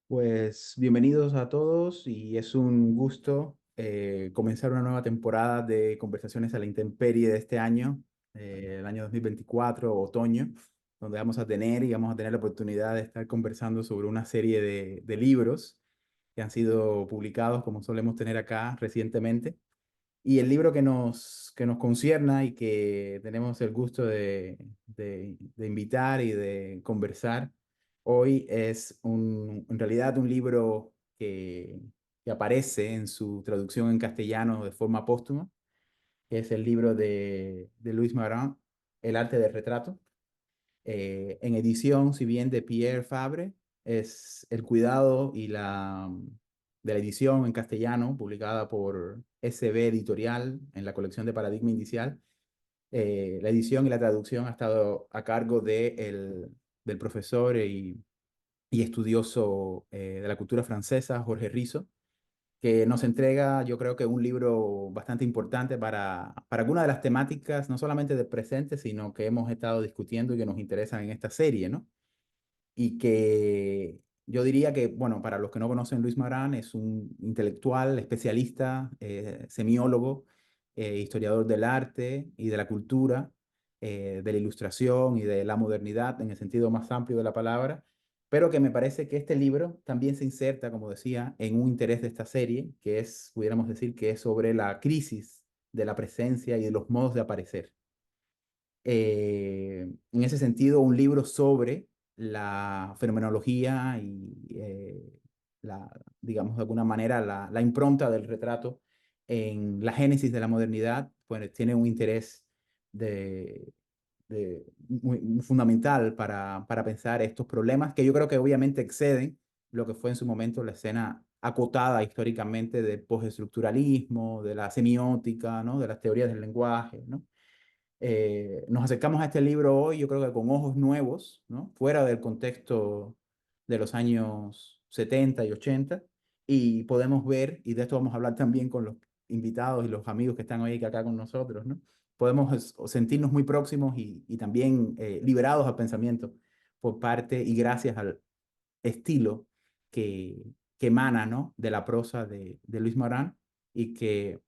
Pues bienvenidos a todos y es un gusto comenzar una nueva temporada de Conversaciones a la Intemperie de este año, el año 2024, otoño, donde vamos a tener la oportunidad de estar conversando sobre una serie de libros que han sido publicados, como solemos tener acá recientemente. Y el libro que nos concierna y que tenemos el gusto de invitar y de conversar hoy es en realidad un libro que aparece en su traducción en castellano de forma póstuma, que es el libro de Luis Marin, El arte del retrato, en edición, si bien de Pierre Fabre, es el cuidado de la edición en castellano, publicada por SB Editorial en la colección de Paradigma Inicial. La edición y la traducción ha estado a cargo del profesor y estudioso de la cultura francesa, Jorge Rizo, que nos entrega, yo creo que un libro bastante importante para algunas de las temáticas, no solamente del presente, sino que hemos estado discutiendo y que nos interesan en esta serie, ¿no? Y que yo diría que, bueno, para los que no conocen, Luis Marán es un intelectual, especialista, semiólogo, historiador del arte y de la cultura, de la ilustración y de la modernidad en el sentido más amplio de la palabra, pero que me parece que este libro también se inserta, como decía, en un interés de esta serie, que es, pudiéramos decir, que es sobre la crisis de la presencia y de los modos de aparecer. En ese sentido, un libro sobre la fenomenología y digamos de alguna manera, la impronta del retrato en la génesis de la modernidad, pues tiene un interés de, muy fundamental para pensar estos problemas que yo creo que obviamente exceden lo que fue en su momento la escena acotada históricamente del postestructuralismo, de la semiótica, ¿no? De las teorías del lenguaje, ¿no? Nos acercamos a este libro hoy, yo creo que con ojos nuevos, ¿no? Fuera del contexto de los años 70 y 80, y podemos ver, y de esto vamos a hablar también con los invitados y los amigos que están hoy acá con nosotros, ¿no? Podemos sentirnos muy próximos y también liberados al pensamiento por parte y gracias al estilo que, que emana, ¿no? De la prosa de Luis Morán y que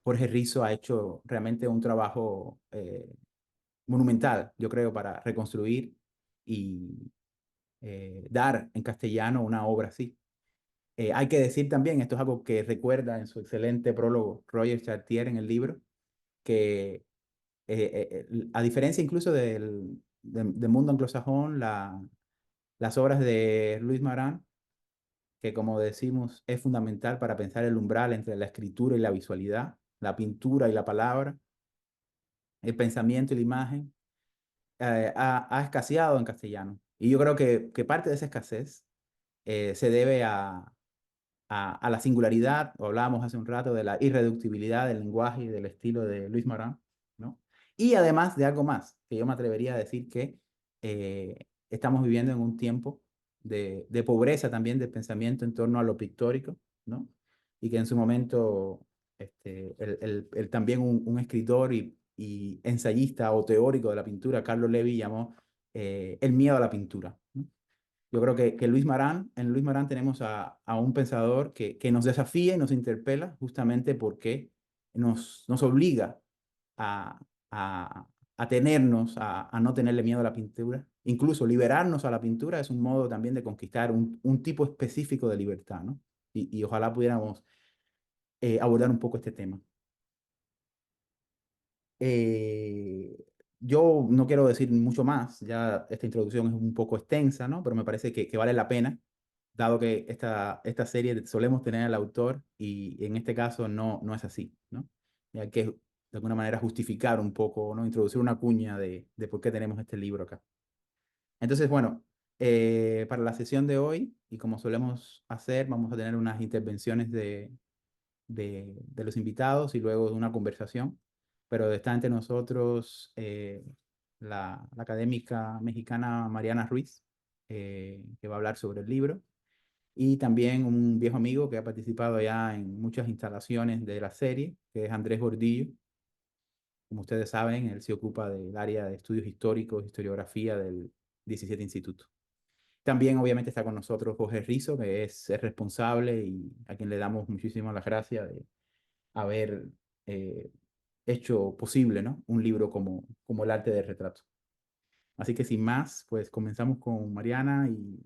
Jorge Rizo ha hecho realmente un trabajo monumental, yo creo, para reconstruir y dar en castellano una obra así. Hay que decir también, esto es algo que recuerda en su excelente prólogo Roger Chartier en el libro, que a diferencia incluso del mundo anglosajón, las obras de Luis Marán, que como decimos es fundamental para pensar el umbral entre la escritura y la visualidad, la pintura y la palabra, el pensamiento y la imagen, ha escaseado en castellano. Y yo creo que parte de esa escasez se debe a la singularidad, o hablábamos hace un rato de la irreductibilidad del lenguaje y del estilo de Luis Morán, ¿no? Y además de algo más, que yo me atrevería a decir que estamos viviendo en un tiempo de pobreza también de pensamiento en torno a lo pictórico, ¿no? Y que en su momento también un escritor y ensayista o teórico de la pintura, Carlo Levi, llamó el miedo a la pintura, ¿no? Yo creo que en Luis Marán tenemos a un pensador que nos desafía y nos interpela justamente porque nos obliga a, a tenernos, a no tenerle miedo a la pintura. Incluso liberarnos a la pintura es un modo también de conquistar un tipo específico de libertad, ¿no? Y ojalá pudiéramos abordar un poco este tema. Eh, yo no quiero decir mucho más, ya esta introducción es un poco extensa, ¿no? Pero me parece que vale la pena, dado que esta serie solemos tener al autor y en este caso no es así, ¿no? Y hay que de alguna manera justificar un poco, ¿no? Introducir una cuña de por qué tenemos este libro acá. Entonces, bueno, para la sesión de hoy, y como solemos hacer, vamos a tener unas intervenciones de los invitados y luego de una conversación, pero está entre nosotros la académica mexicana Mariana Ruiz, que va a hablar sobre el libro, y también un viejo amigo que ha participado ya en muchas instalaciones de la serie, que es Andrés Gordillo. Como ustedes saben, él se ocupa del área de estudios históricos, historiografía del 17 Instituto. También obviamente está con nosotros Jorge Rizo, que es el responsable y a quien le damos muchísimas las gracias de haber eh, hecho posible, ¿no? Un libro como el arte del retrato. Así que sin más, pues comenzamos con Mariana y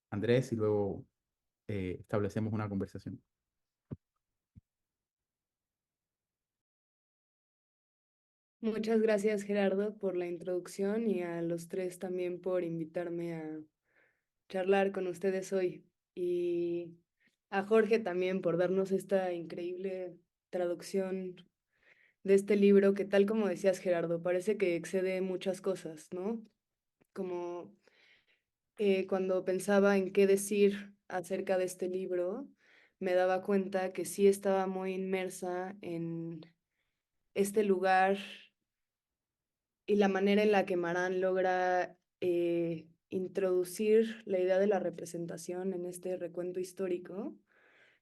Andrés y luego establecemos una conversación. Muchas gracias, Gerardo, por la introducción y a los tres también por invitarme a charlar con ustedes hoy. Y a Jorge también por darnos esta increíble traducción de este libro que, tal como decías, Gerardo, parece que excede muchas cosas, ¿no? Como cuando pensaba en qué decir acerca de este libro, me daba cuenta que sí estaba muy inmersa en este lugar y la manera en la que Marán logra introducir la idea de la representación en este recuento histórico,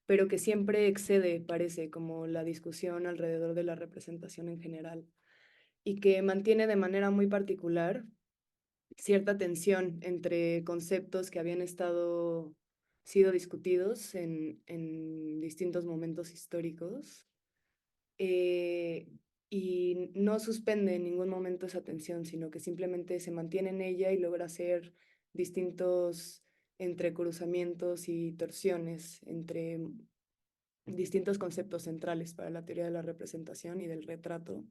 pero que siempre excede, parece, como la discusión alrededor de la representación en general, y que mantiene de manera muy particular cierta tensión entre conceptos que habían sido discutidos en distintos momentos históricos, eh, y no suspende en ningún momento esa tensión, sino que simplemente se mantiene en ella y logra hacer distintos entrecruzamientos y torsiones entre distintos conceptos centrales para la teoría de la representación y del retrato.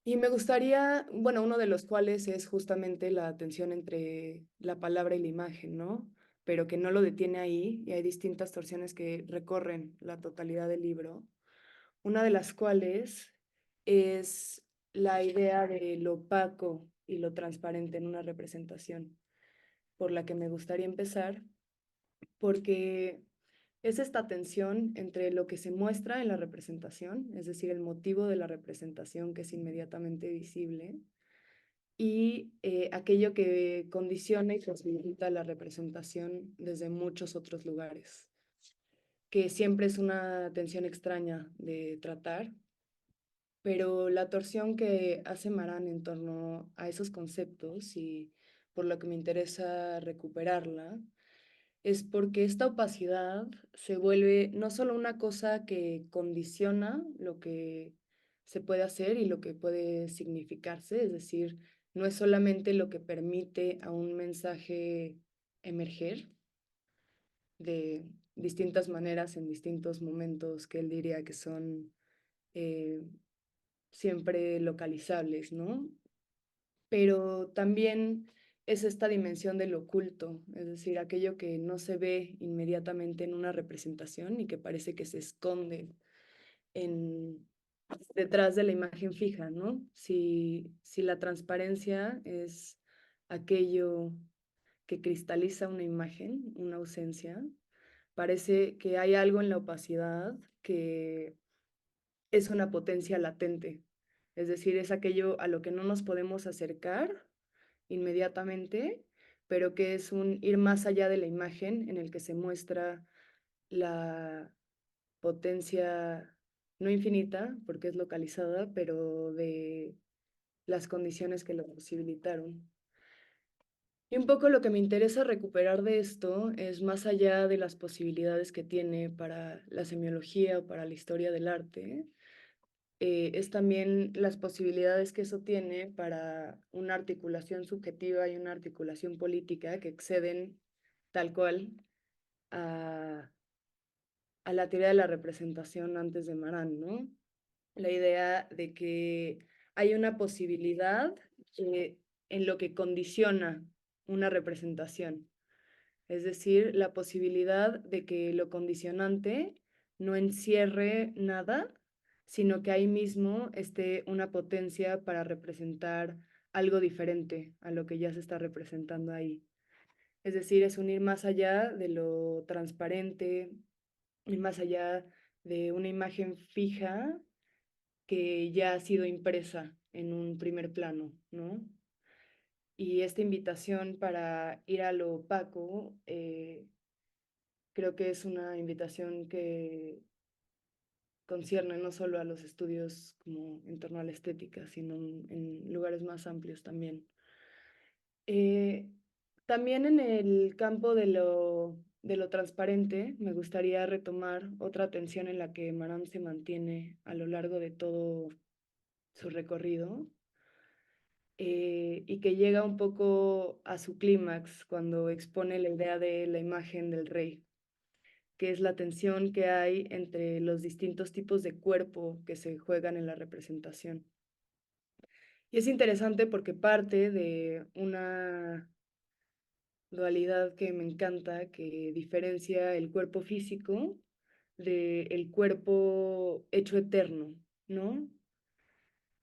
Y me gustaría, bueno, uno de los cuales es justamente la tensión entre la palabra y la imagen, ¿no? Pero que no lo detiene ahí y hay distintas torsiones que recorren la totalidad del libro, una de las cuales es la idea de lo opaco y lo transparente en una representación, por la que me gustaría empezar, porque es esta tensión entre lo que se muestra en la representación, es decir, el motivo de la representación que es inmediatamente visible, y aquello que condiciona y posibilita la representación desde muchos otros lugares, que siempre es una tensión extraña de tratar, pero la torsión que hace Marán en torno a esos conceptos y por lo que me interesa recuperarla, es porque esta opacidad se vuelve no solo una cosa que condiciona lo que se puede hacer y lo que puede significarse, es decir, no es solamente lo que permite a un mensaje emerger de distintas maneras en distintos momentos que él diría que son eh, siempre localizables, ¿no? Pero también es esta dimensión del oculto, es decir, aquello que no se ve inmediatamente en una representación y que parece que se esconde en, detrás de la imagen fija, ¿no? Si la transparencia es aquello que cristaliza una imagen, una ausencia, parece que hay algo en la opacidad que es una potencia latente, es decir, es aquello a lo que no nos podemos acercar inmediatamente, pero que es un ir más allá de la imagen en el que se muestra la potencia no infinita, porque es localizada, pero de las condiciones que lo posibilitaron. Y un poco lo que me interesa recuperar de esto es más allá de las posibilidades que tiene para la semiología o para la historia del arte, es también las posibilidades que eso tiene para una articulación subjetiva y una articulación política que exceden tal cual a, a la teoría de la representación antes de Marán, ¿no? La idea de que hay una posibilidad en lo que condiciona una representación, es decir, la posibilidad de que lo condicionante no encierre nada, sino que ahí mismo esté una potencia para representar algo diferente a lo que ya se está representando ahí. Es decir, es un ir más allá de lo transparente, ir más allá de una imagen fija que ya ha sido impresa en un primer plano, ¿no? Y esta invitación para ir a lo opaco, creo que es una invitación que concierne no solo a los estudios como en torno a la estética, sino en lugares más amplios también. Eh, También en el campo de lo transparente, me gustaría retomar otra tensión en la que Maran se mantiene a lo largo de todo su recorrido, y que llega un poco a su clímax cuando expone la idea de la imagen del rey, que es la tensión que hay entre los distintos tipos de cuerpo que se juegan en la representación. Y es interesante porque parte de una dualidad que me encanta, que diferencia el cuerpo físico del cuerpo hecho eterno, ¿no?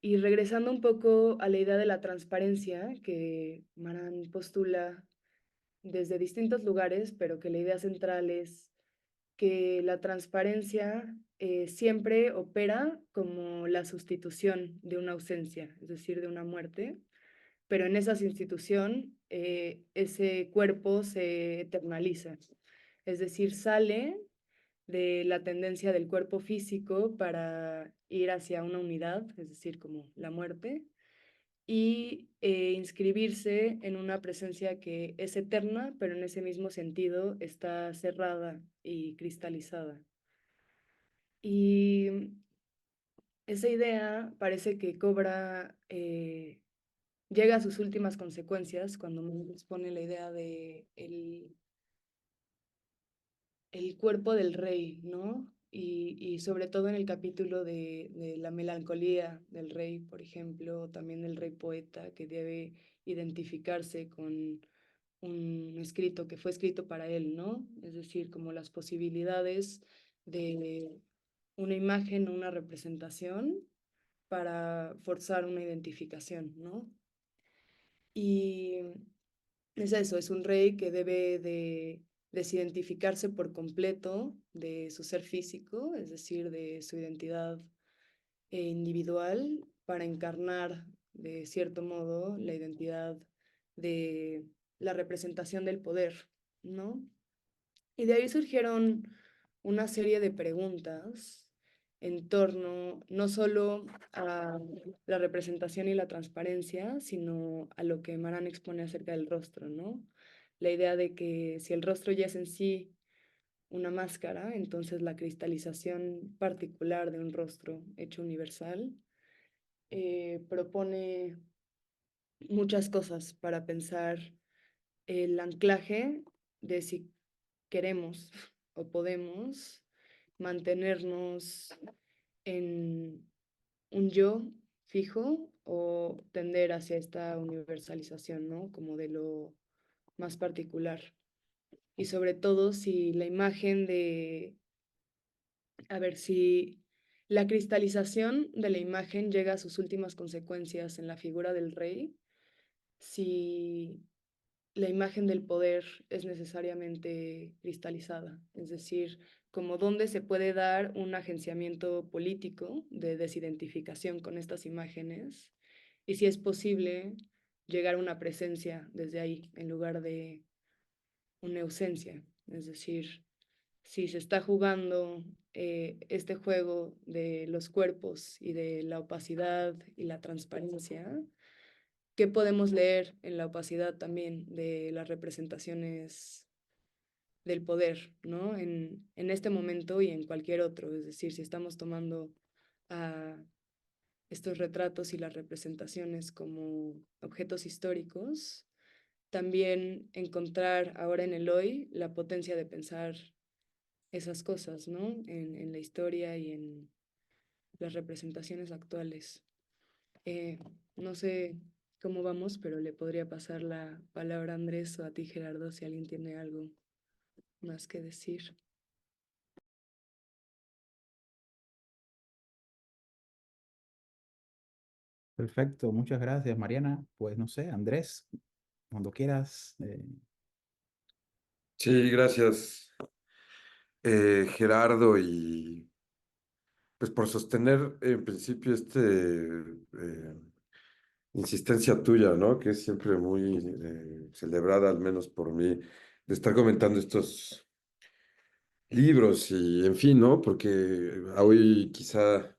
Y regresando un poco a la idea de la transparencia que Maran postula desde distintos lugares, pero que la idea central es que la transparencia siempre opera como la sustitución de una ausencia, es decir, de una muerte, pero en esa sustitución ese cuerpo se eternaliza, es decir, sale de la tendencia del cuerpo físico para ir hacia una unidad, es decir, como la muerte, y inscribirse en una presencia que es eterna, pero en ese mismo sentido está cerrada y cristalizada. Y esa idea parece que cobra, llega a sus últimas consecuencias cuando me expone la idea de el cuerpo del rey, ¿no? Y sobre todo en el capítulo de la melancolía del rey, por ejemplo, también del rey poeta que debe identificarse con un escrito que fue escrito para él, ¿no? Es decir, como las posibilidades de una imagen o una representación para forzar una identificación, ¿no? Y es eso, es un rey que debe de desidentificarse por completo de su ser físico, es decir, de su identidad individual, para encarnar de cierto modo la identidad de la representación del poder, ¿no? Y de ahí surgieron una serie de preguntas en torno no solo a la representación y la transparencia, sino a lo que Maran expone acerca del rostro, ¿no? La idea de que si el rostro ya es en sí una máscara, entonces la cristalización particular de un rostro hecho universal propone muchas cosas para pensar el anclaje de si queremos o podemos mantenernos en un yo fijo o tender hacia esta universalización, ¿no? Como de lo más particular. Y sobre todo si la imagen de, a ver, si la cristalización de la imagen llega a sus últimas consecuencias en la figura del rey, si la imagen del poder es necesariamente cristalizada, es decir, como dónde se puede dar un agenciamiento político de desidentificación con estas imágenes y si es posible llegar a una presencia desde ahí en lugar de una ausencia, es decir, si se está jugando este juego de los cuerpos y de la opacidad y la transparencia, ¿qué podemos leer en la opacidad también de las representaciones del poder, ¿no? En este momento y en cualquier otro. Es decir, si estamos tomando a estos retratos y las representaciones como objetos históricos, también encontrar ahora en el hoy la potencia de pensar esas cosas, ¿no? En la historia y en las representaciones actuales. Eh, no sé cómo vamos, pero le podría pasar la palabra a Andrés o a ti, Gerardo, si alguien tiene algo más que decir. Perfecto, muchas gracias, Mariana. Pues no sé, Andrés, cuando quieras. Sí, gracias, Gerardo, y pues por sostener en principio insistencia tuya, ¿no? Que es siempre muy celebrada, al menos por mí, de estar comentando estos libros y en fin, ¿no? Porque hoy quizá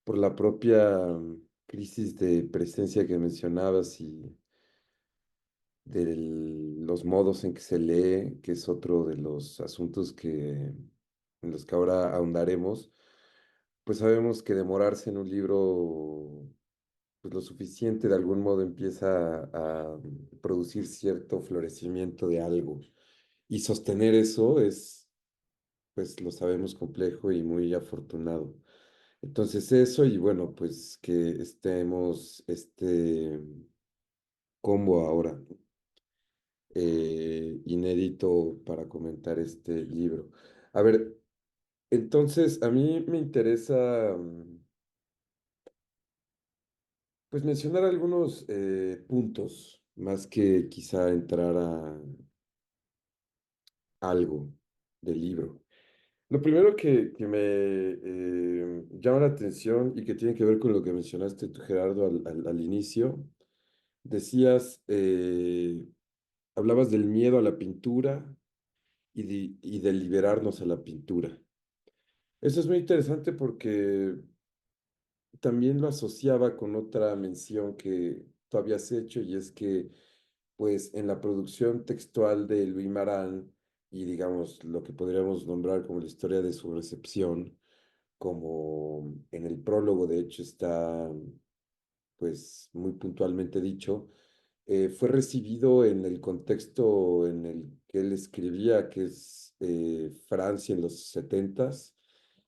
por la propia crisis de presencia que mencionabas los modos en que se lee, que es otro de los asuntos en los que ahora ahondaremos, pues sabemos que demorarse en un libro pues lo suficiente de algún modo empieza a producir cierto florecimiento de algo. Y sostener eso es, pues lo sabemos, complejo y muy afortunado. Entonces eso y bueno, pues que estemos este combo ahora, inédito para comentar este libro. A ver, entonces a mí me interesa pues mencionar algunos puntos, más que quizá entrar a algo del libro. Lo primero que me llama la atención y que tiene que ver con lo que mencionaste tú, Gerardo, al inicio, decías, hablabas del miedo a la pintura y de liberarnos a la pintura. Eso es muy interesante porque también lo asociaba con otra mención que tú habías hecho y es que, pues, en la producción textual de Louis Maran y, digamos, lo que podríamos nombrar como la historia de su recepción, como en el prólogo, de hecho, está, pues, muy puntualmente dicho, fue recibido en el contexto en el que él escribía, que es Francia en los setentas,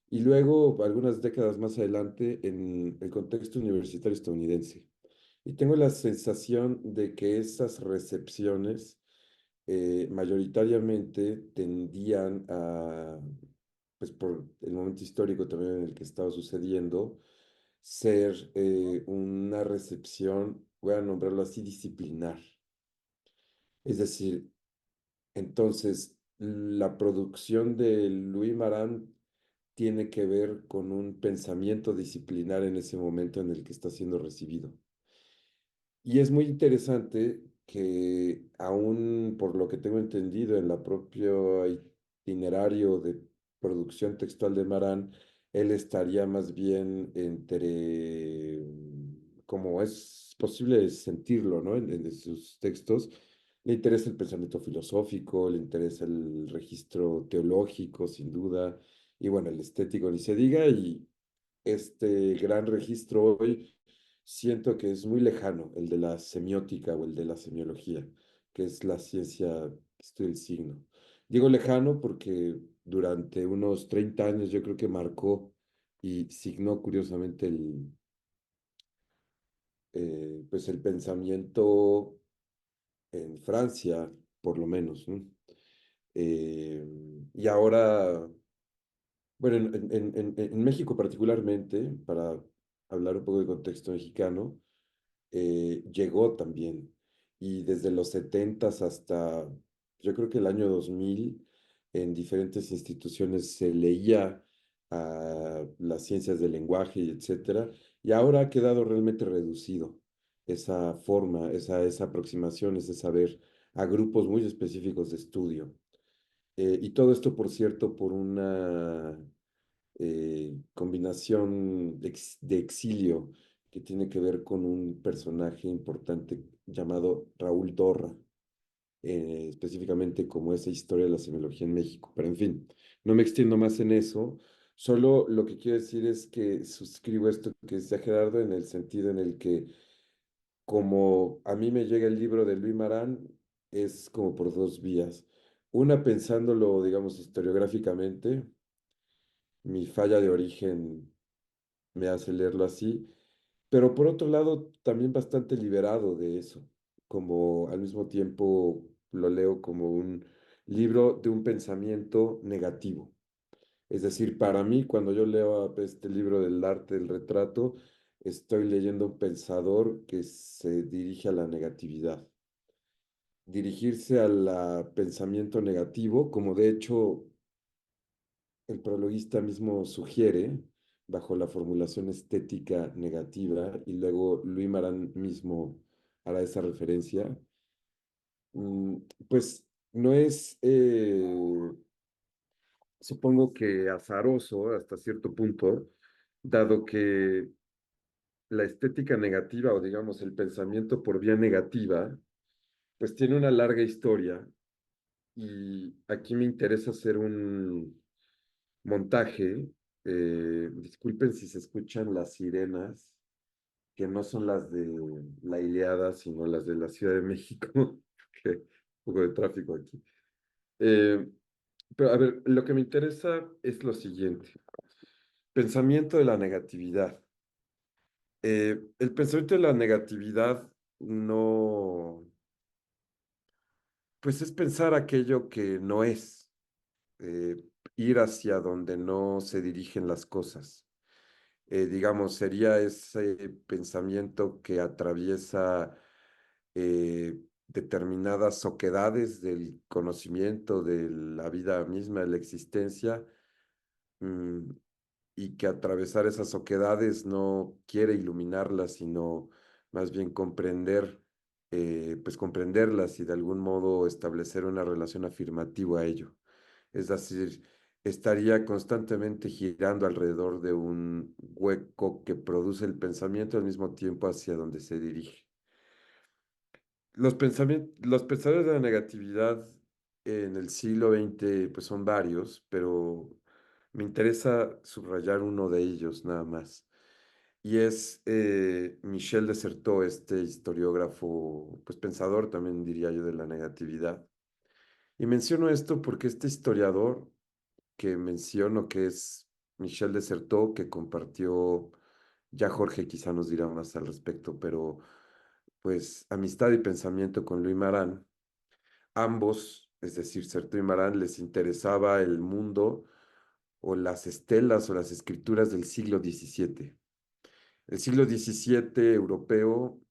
y luego, algunas décadas más adelante, en el contexto universitario estadounidense. Y tengo la sensación de que esas recepciones mayoritariamente tendían a, pues por el momento histórico también en el que estaba sucediendo, ser una recepción, voy a nombrarlo así, disciplinar. Es decir, entonces, la producción de Louis Maran tiene que ver con un pensamiento disciplinar en ese momento en el que está siendo recibido. Y es muy interesante que aún por lo que tengo entendido en la propio itinerario de producción textual de Marán, él estaría más bien entre, como es posible sentirlo, ¿no? En sus textos, le interesa el pensamiento filosófico, le interesa el registro teológico, sin duda, y bueno, el estético ni se diga, y este gran registro hoy siento que es muy lejano, el de la semiótica o el de la semiología, que es la ciencia que estudia el signo. Digo lejano porque durante unos 30 años yo creo que marcó y signó curiosamente pues el pensamiento en Francia, por lo menos, ¿no? Eh, y ahora, bueno, en México particularmente, para hablar un poco de contexto mexicano, llegó también. Y desde los setentas hasta, yo creo que el año 2000 en diferentes instituciones se leía las ciencias del lenguaje y etcétera, y ahora ha quedado realmente reducido esa forma, esa aproximación, ese saber a grupos muy específicos de estudio. Y todo esto, por cierto, por una combinación de exilio que tiene que ver con un personaje importante llamado Raúl Dorra, específicamente como esa historia de la semiología en México. Pero en fin, no me extiendo más en eso. Solo lo que quiero decir es que suscribo esto que decía Gerardo en el sentido en el que como a mí me llega el libro de Luis Marán, es como por dos vías. Una pensándolo, digamos, historiográficamente, mi falla de origen me hace leerlo así, pero por otro lado también bastante liberado de eso, como al mismo tiempo lo leo como un libro de un pensamiento negativo. Es decir, para mí, cuando yo leo este libro del arte del retrato, estoy leyendo un pensador que se dirige a la negatividad. Dirigirse al pensamiento negativo, como de hecho el prologuista mismo sugiere, bajo la formulación estética negativa, y luego Louis Maran mismo hará esa referencia, mm, pues no es, supongo que azaroso hasta cierto punto, dado que la estética negativa o digamos el pensamiento por vía negativa pues tiene una larga historia y aquí me interesa hacer un montaje. Disculpen si se escuchan las sirenas, que no son las de la Ilíada, sino las de la Ciudad de México, que un poco de tráfico aquí. Eh, pero a ver, lo que me interesa es lo siguiente. Pensamiento de la negatividad. El pensamiento de la negatividad no, pues es pensar aquello que no es, eh, ir hacia donde no se dirigen las cosas. Digamos, sería ese pensamiento que atraviesa determinadas oquedades del conocimiento de la vida misma, de la existencia, mm, y que atravesar esas oquedades no quiere iluminarlas, sino más bien comprender, pues comprenderlas y de algún modo establecer una relación afirmativa a ello. Es decir, estaría constantemente girando alrededor de un hueco que produce el pensamiento al mismo tiempo hacia donde se dirige. Los pensadores de la negatividad en el siglo XX pues son varios, pero me interesa subrayar uno de ellos nada más. Y es Michel de Certeau, este historiógrafo, pues pensador también diría yo de la negatividad. Y menciono esto porque este historiador que menciono, que es Michel de Certeau, que compartió, ya Jorge quizá nos dirá más al respecto, pero pues amistad y pensamiento con Louis Marán. Ambos, es decir, Certeau y Marán, les interesaba el mundo o las estelas o las escrituras del siglo XVII. El siglo XVII europeo,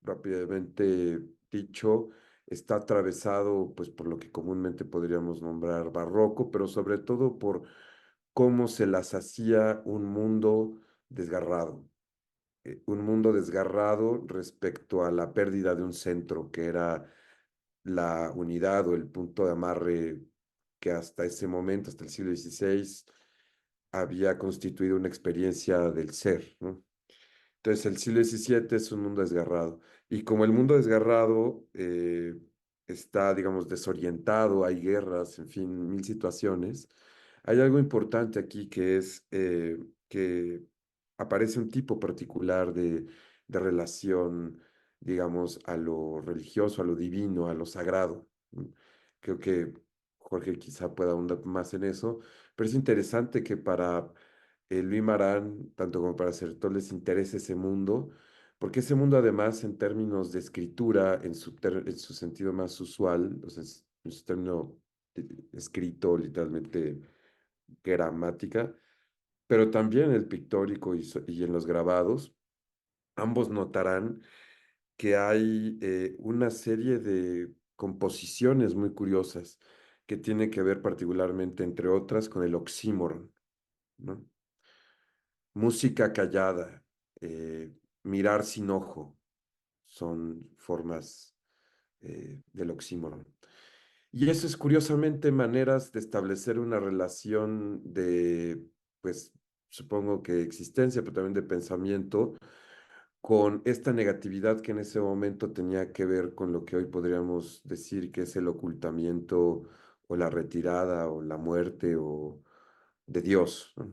rápidamente dicho, está atravesado pues por lo que comúnmente podríamos nombrar barroco, pero sobre todo por cómo se las hacía un mundo desgarrado. Un mundo desgarrado respecto a la pérdida de un centro que era la unidad o el punto de amarre que hasta ese momento, hasta el siglo XVI, había constituido una experiencia del ser, ¿no? Entonces el siglo XVII es un mundo desgarrado. Y como el mundo desgarrado está, digamos, desorientado, hay guerras, en fin, mil situaciones, hay algo importante aquí que es que aparece un tipo particular de relación, digamos, a lo religioso, a lo divino, a lo sagrado. ¿No? Creo que Jorge quizá pueda ahondar más en eso, pero es interesante que para Louis Marán, tanto como para Certeau, les interesa ese mundo, porque ese mundo además en términos de escritura, en su sentido más usual, o sea, en su término escrito, literalmente gramática, pero también el pictórico y en los grabados, ambos notarán que hay una serie de composiciones muy curiosas que tienen que ver particularmente, entre otras, con el oxímoron, ¿no? Música callada, mirar sin ojo, son formas del oxímoron. Y eso es curiosamente maneras de establecer una relación de, pues, supongo que existencia, pero también de pensamiento, con esta negatividad que en ese momento tenía que ver con lo que hoy podríamos decir que es el ocultamiento o la retirada o la muerte o de Dios, ¿no?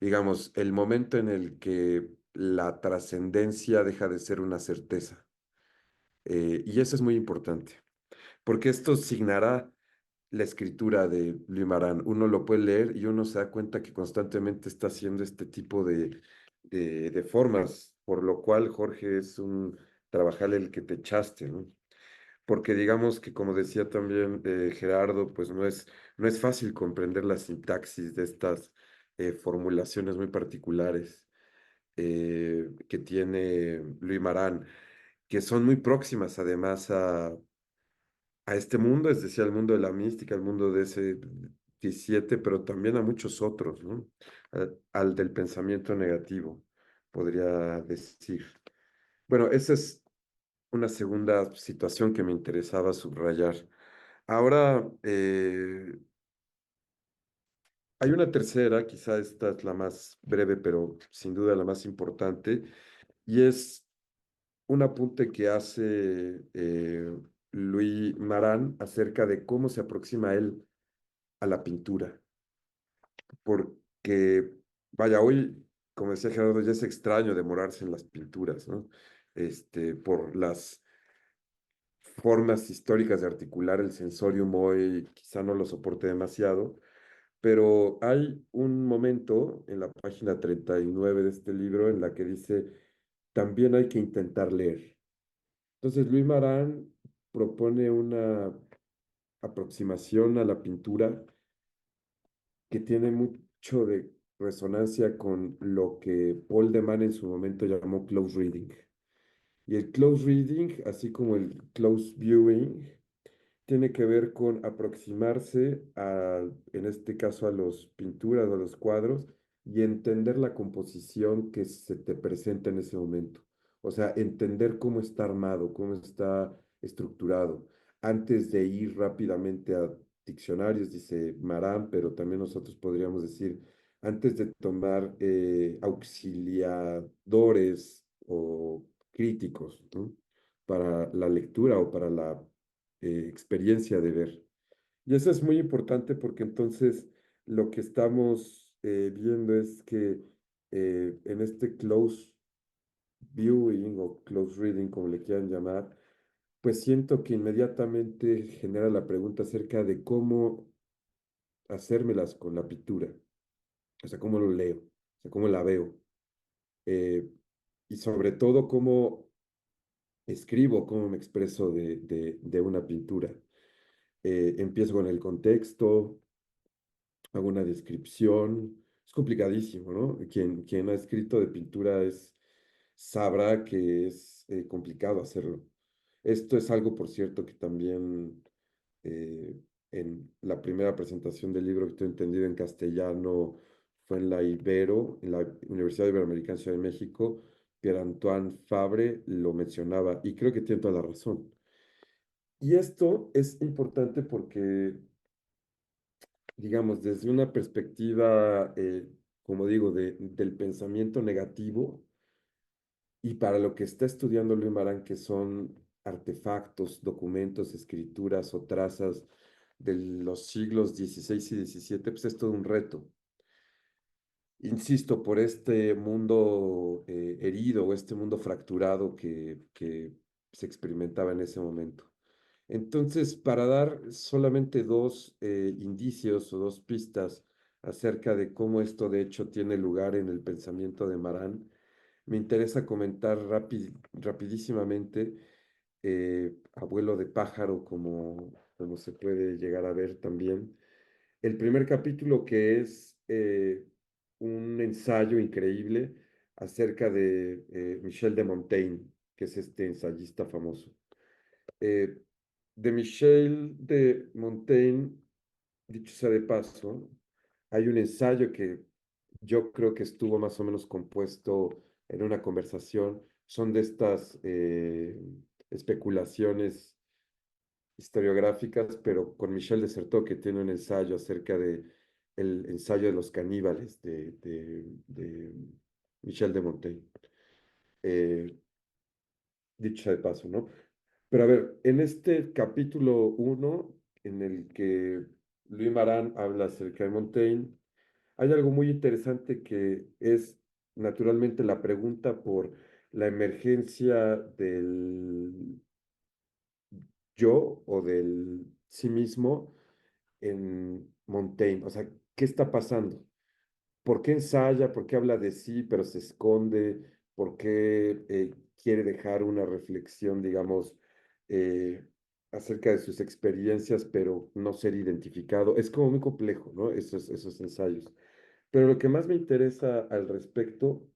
Digamos, el momento en el que la trascendencia deja de ser una certeza. Y eso es muy importante, porque esto signará la escritura de Louis Marán. Uno lo puede leer y uno se da cuenta que constantemente está haciendo este tipo de formas, por lo cual Jorge es un trabajar el que te echaste, ¿no? Porque digamos que, como decía también Gerardo, pues no es fácil comprender la sintaxis de estas formulaciones muy particulares que tiene Louis Marán, que son muy próximas además a este mundo, es decir, al mundo de la mística, al mundo de ese 17, pero también a muchos otros, ¿no? Al del pensamiento negativo, podría decir. Bueno, esa es una segunda situación que me interesaba subrayar. Ahora, hay una tercera, quizá esta es la más breve, pero sin duda la más importante, y es un apunte que hace Louis Maran acerca de cómo se aproxima él a la pintura. Porque, vaya, hoy, como decía Gerardo, ya es extraño demorarse en las pinturas, ¿no? Por las formas históricas de articular el sensorium hoy quizá no lo soporte demasiado, pero hay un momento en la página 39 de este libro en la que dice, también hay que intentar leer. Entonces, Luis Marán propone una aproximación a la pintura que tiene mucho de resonancia con lo que Paul de Man en su momento llamó close reading. Y el close reading, así como el close viewing, tiene que ver con aproximarse a, en este caso, a las pinturas o a los cuadros y entender la composición que se te presenta en ese momento. O sea, entender cómo está armado, cómo está estructurado, antes de ir rápidamente a diccionarios, dice Marán, pero también nosotros podríamos decir, antes de tomar auxiliadores o críticos, ¿no? Para la lectura o para la experiencia de ver. Y eso es muy importante porque entonces lo que estamos viendo es que en este close viewing o close reading, como le quieran llamar, pues siento que inmediatamente genera la pregunta acerca de cómo hacérmelas con la pintura, o sea, cómo lo leo, o sea, cómo la veo, eh, y sobre todo cómo escribo, cómo me expreso de una pintura. Empiezo con el contexto, hago una descripción. Es complicadísimo, ¿no? Quien ha escrito de pintura sabrá que es complicado hacerlo. Esto es algo, por cierto, que también en la primera presentación del libro que estoy entendido en castellano fue en la Ibero, en la Universidad Iberoamericana de Ciudad de México. Pierre-Antoine Fabre lo mencionaba y creo que tiene toda la razón. Y esto es importante porque digamos, desde una perspectiva, como digo, del pensamiento negativo y para lo que está estudiando Luis Marán, que son artefactos, documentos, escrituras o trazas de los siglos XVI y XVII, pues es todo un reto. Insisto, por este mundo herido o este mundo fracturado que se experimentaba en ese momento. Entonces, para dar solamente dos indicios o dos pistas acerca de cómo esto de hecho tiene lugar en el pensamiento de Marán, me interesa comentar rapidísimamente Abuelo de pájaro, como se puede llegar a ver también. El primer capítulo que es un ensayo increíble acerca de Michel de Montaigne, que es este ensayista famoso. Eh, de Michel de Montaigne, dicho sea de paso, hay un ensayo que yo creo que estuvo más o menos compuesto en una conversación. Son de estas especulaciones historiográficas, pero con Michel de Certeau, que tiene un ensayo acerca de el ensayo de los caníbales de Michel de Montaigne. Eh, dicho sea de paso, ¿no? Pero a ver, en este capítulo 1, en el que Louis Maran habla acerca de Montaigne, hay algo muy interesante que es naturalmente la pregunta por la emergencia del yo o del sí mismo en Montaigne. O sea, ¿qué está pasando? ¿Por qué ensaya? ¿Por qué habla de sí, pero se esconde? ¿Por qué quiere dejar una reflexión, digamos, eh, acerca de sus experiencias, pero no ser identificado? Es como muy complejo, ¿no? Esos ensayos. Pero lo que más me interesa al respecto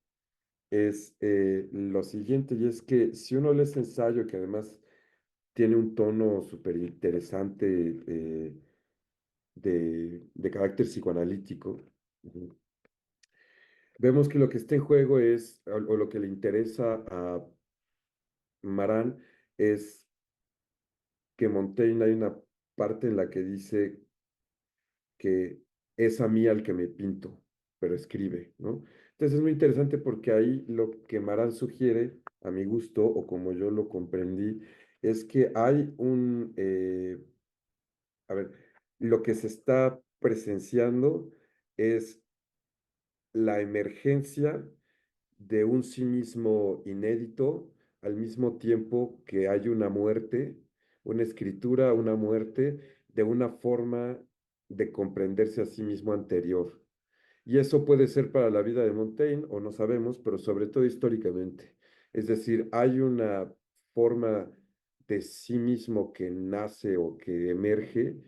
es lo siguiente, y es que si uno lee ese ensayo, que además tiene un tono súper interesante de carácter psicoanalítico, ujú, vemos que lo que está en juego es, o lo que le interesa a Marán, es que Montaigne hay una parte en la que dice que es a mí al que me pinto, pero escribe, ¿no? Entonces es muy interesante porque ahí lo que Marán sugiere, a mi gusto, o como yo lo comprendí, es que hay a ver, lo que se está presenciando es la emergencia de un sí mismo inédito, al mismo tiempo que hay una muerte, una escritura, una muerte de una forma de comprenderse a sí mismo anterior. Y eso puede ser para la vida de Montaigne, o no sabemos, pero sobre todo históricamente. Es decir, hay una forma de sí mismo que nace o que emerge,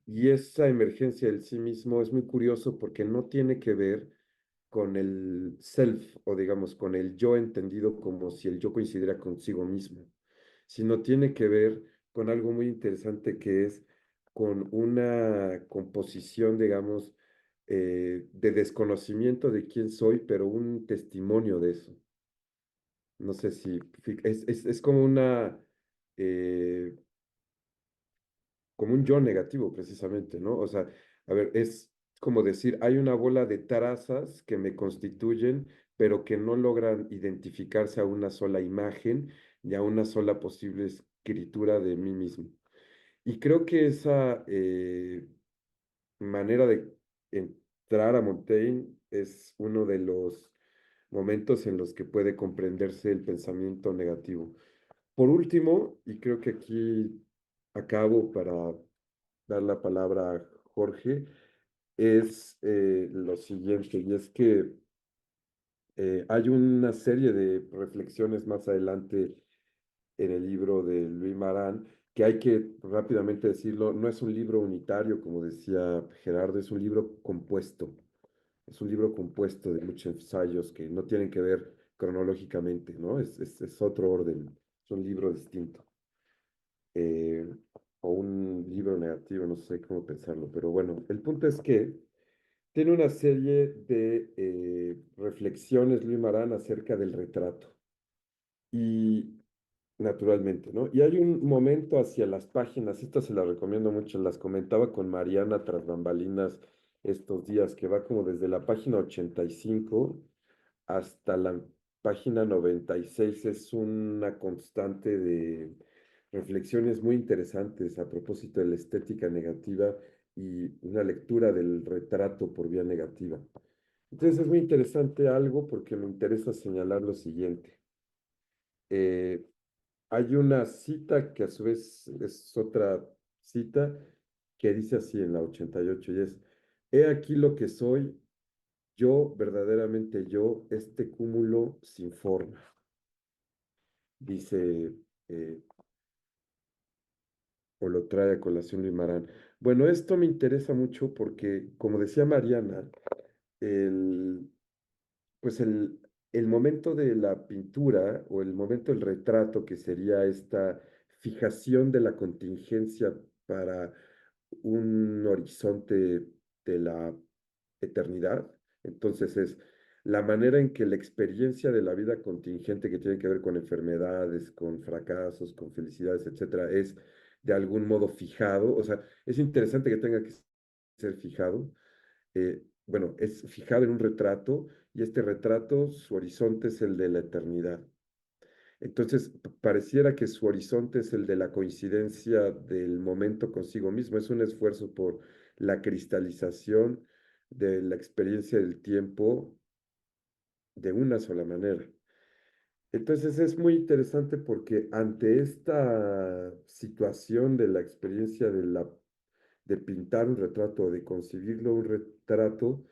y esa emergencia del sí mismo es muy curioso porque no tiene que ver con el self, o digamos, con el yo entendido como si el yo coincidiera consigo mismo, sino tiene que ver con algo muy interesante que es con una composición, digamos, de desconocimiento de quién soy, pero un testimonio de eso. No sé si es como eh, como un yo negativo, precisamente, ¿no? O sea, a ver, es como decir, hay una bola de trazas que me constituyen, pero que no logran identificarse a una sola imagen ni a una sola posible escritura de mí mismo. Y creo que esa manera de entrar a Montaigne es uno de los momentos en los que puede comprenderse el pensamiento negativo. Por último, y creo que aquí acabo para dar la palabra a Jorge, es lo siguiente, y es que hay una serie de reflexiones más adelante en el libro de Louis Maran, que hay que rápidamente decirlo, no es un libro unitario, como decía Gerardo, es un libro compuesto. Es un libro compuesto de muchos ensayos que no tienen que ver cronológicamente, ¿no? Es otro orden, es un libro distinto. eh, o un libro negativo, no sé cómo pensarlo, pero bueno, el punto es que tiene una serie de reflexiones, Luis Marán, acerca del retrato. Y naturalmente, ¿no? Y hay un momento hacia las páginas, esta se la recomiendo mucho, las comentaba con Mariana tras bambalinas estos días, que va como desde la página 85 hasta la página 96. Es una constante de reflexiones muy interesantes a propósito de la estética negativa y una lectura del retrato por vía negativa. Entonces es muy interesante algo porque me interesa señalar lo siguiente. Eh, Hay una cita que a su vez es otra cita que dice así en la 88 y es, he aquí lo que soy, yo, verdaderamente yo, este cúmulo sin forma, dice, eh, o lo trae a colación Limarán. Bueno, esto me interesa mucho porque, como decía Mariana, el, pues el momento de la pintura o el momento del retrato, que sería esta fijación de la contingencia para un horizonte de la eternidad. Entonces es la manera en que la experiencia de la vida contingente que tiene que ver con enfermedades, con fracasos, con felicidades, etcétera, es de algún modo fijado. O sea, es interesante que tenga que ser fijado. Bueno, es fijado en un retrato y este retrato, su horizonte es el de la eternidad. Entonces, pareciera que su horizonte es el de la coincidencia del momento consigo mismo. Es un esfuerzo por la cristalización de la experiencia del tiempo de una sola manera. Entonces, es muy interesante porque ante esta situación de la experiencia de pintar un retrato, o de concebirlo un retrato,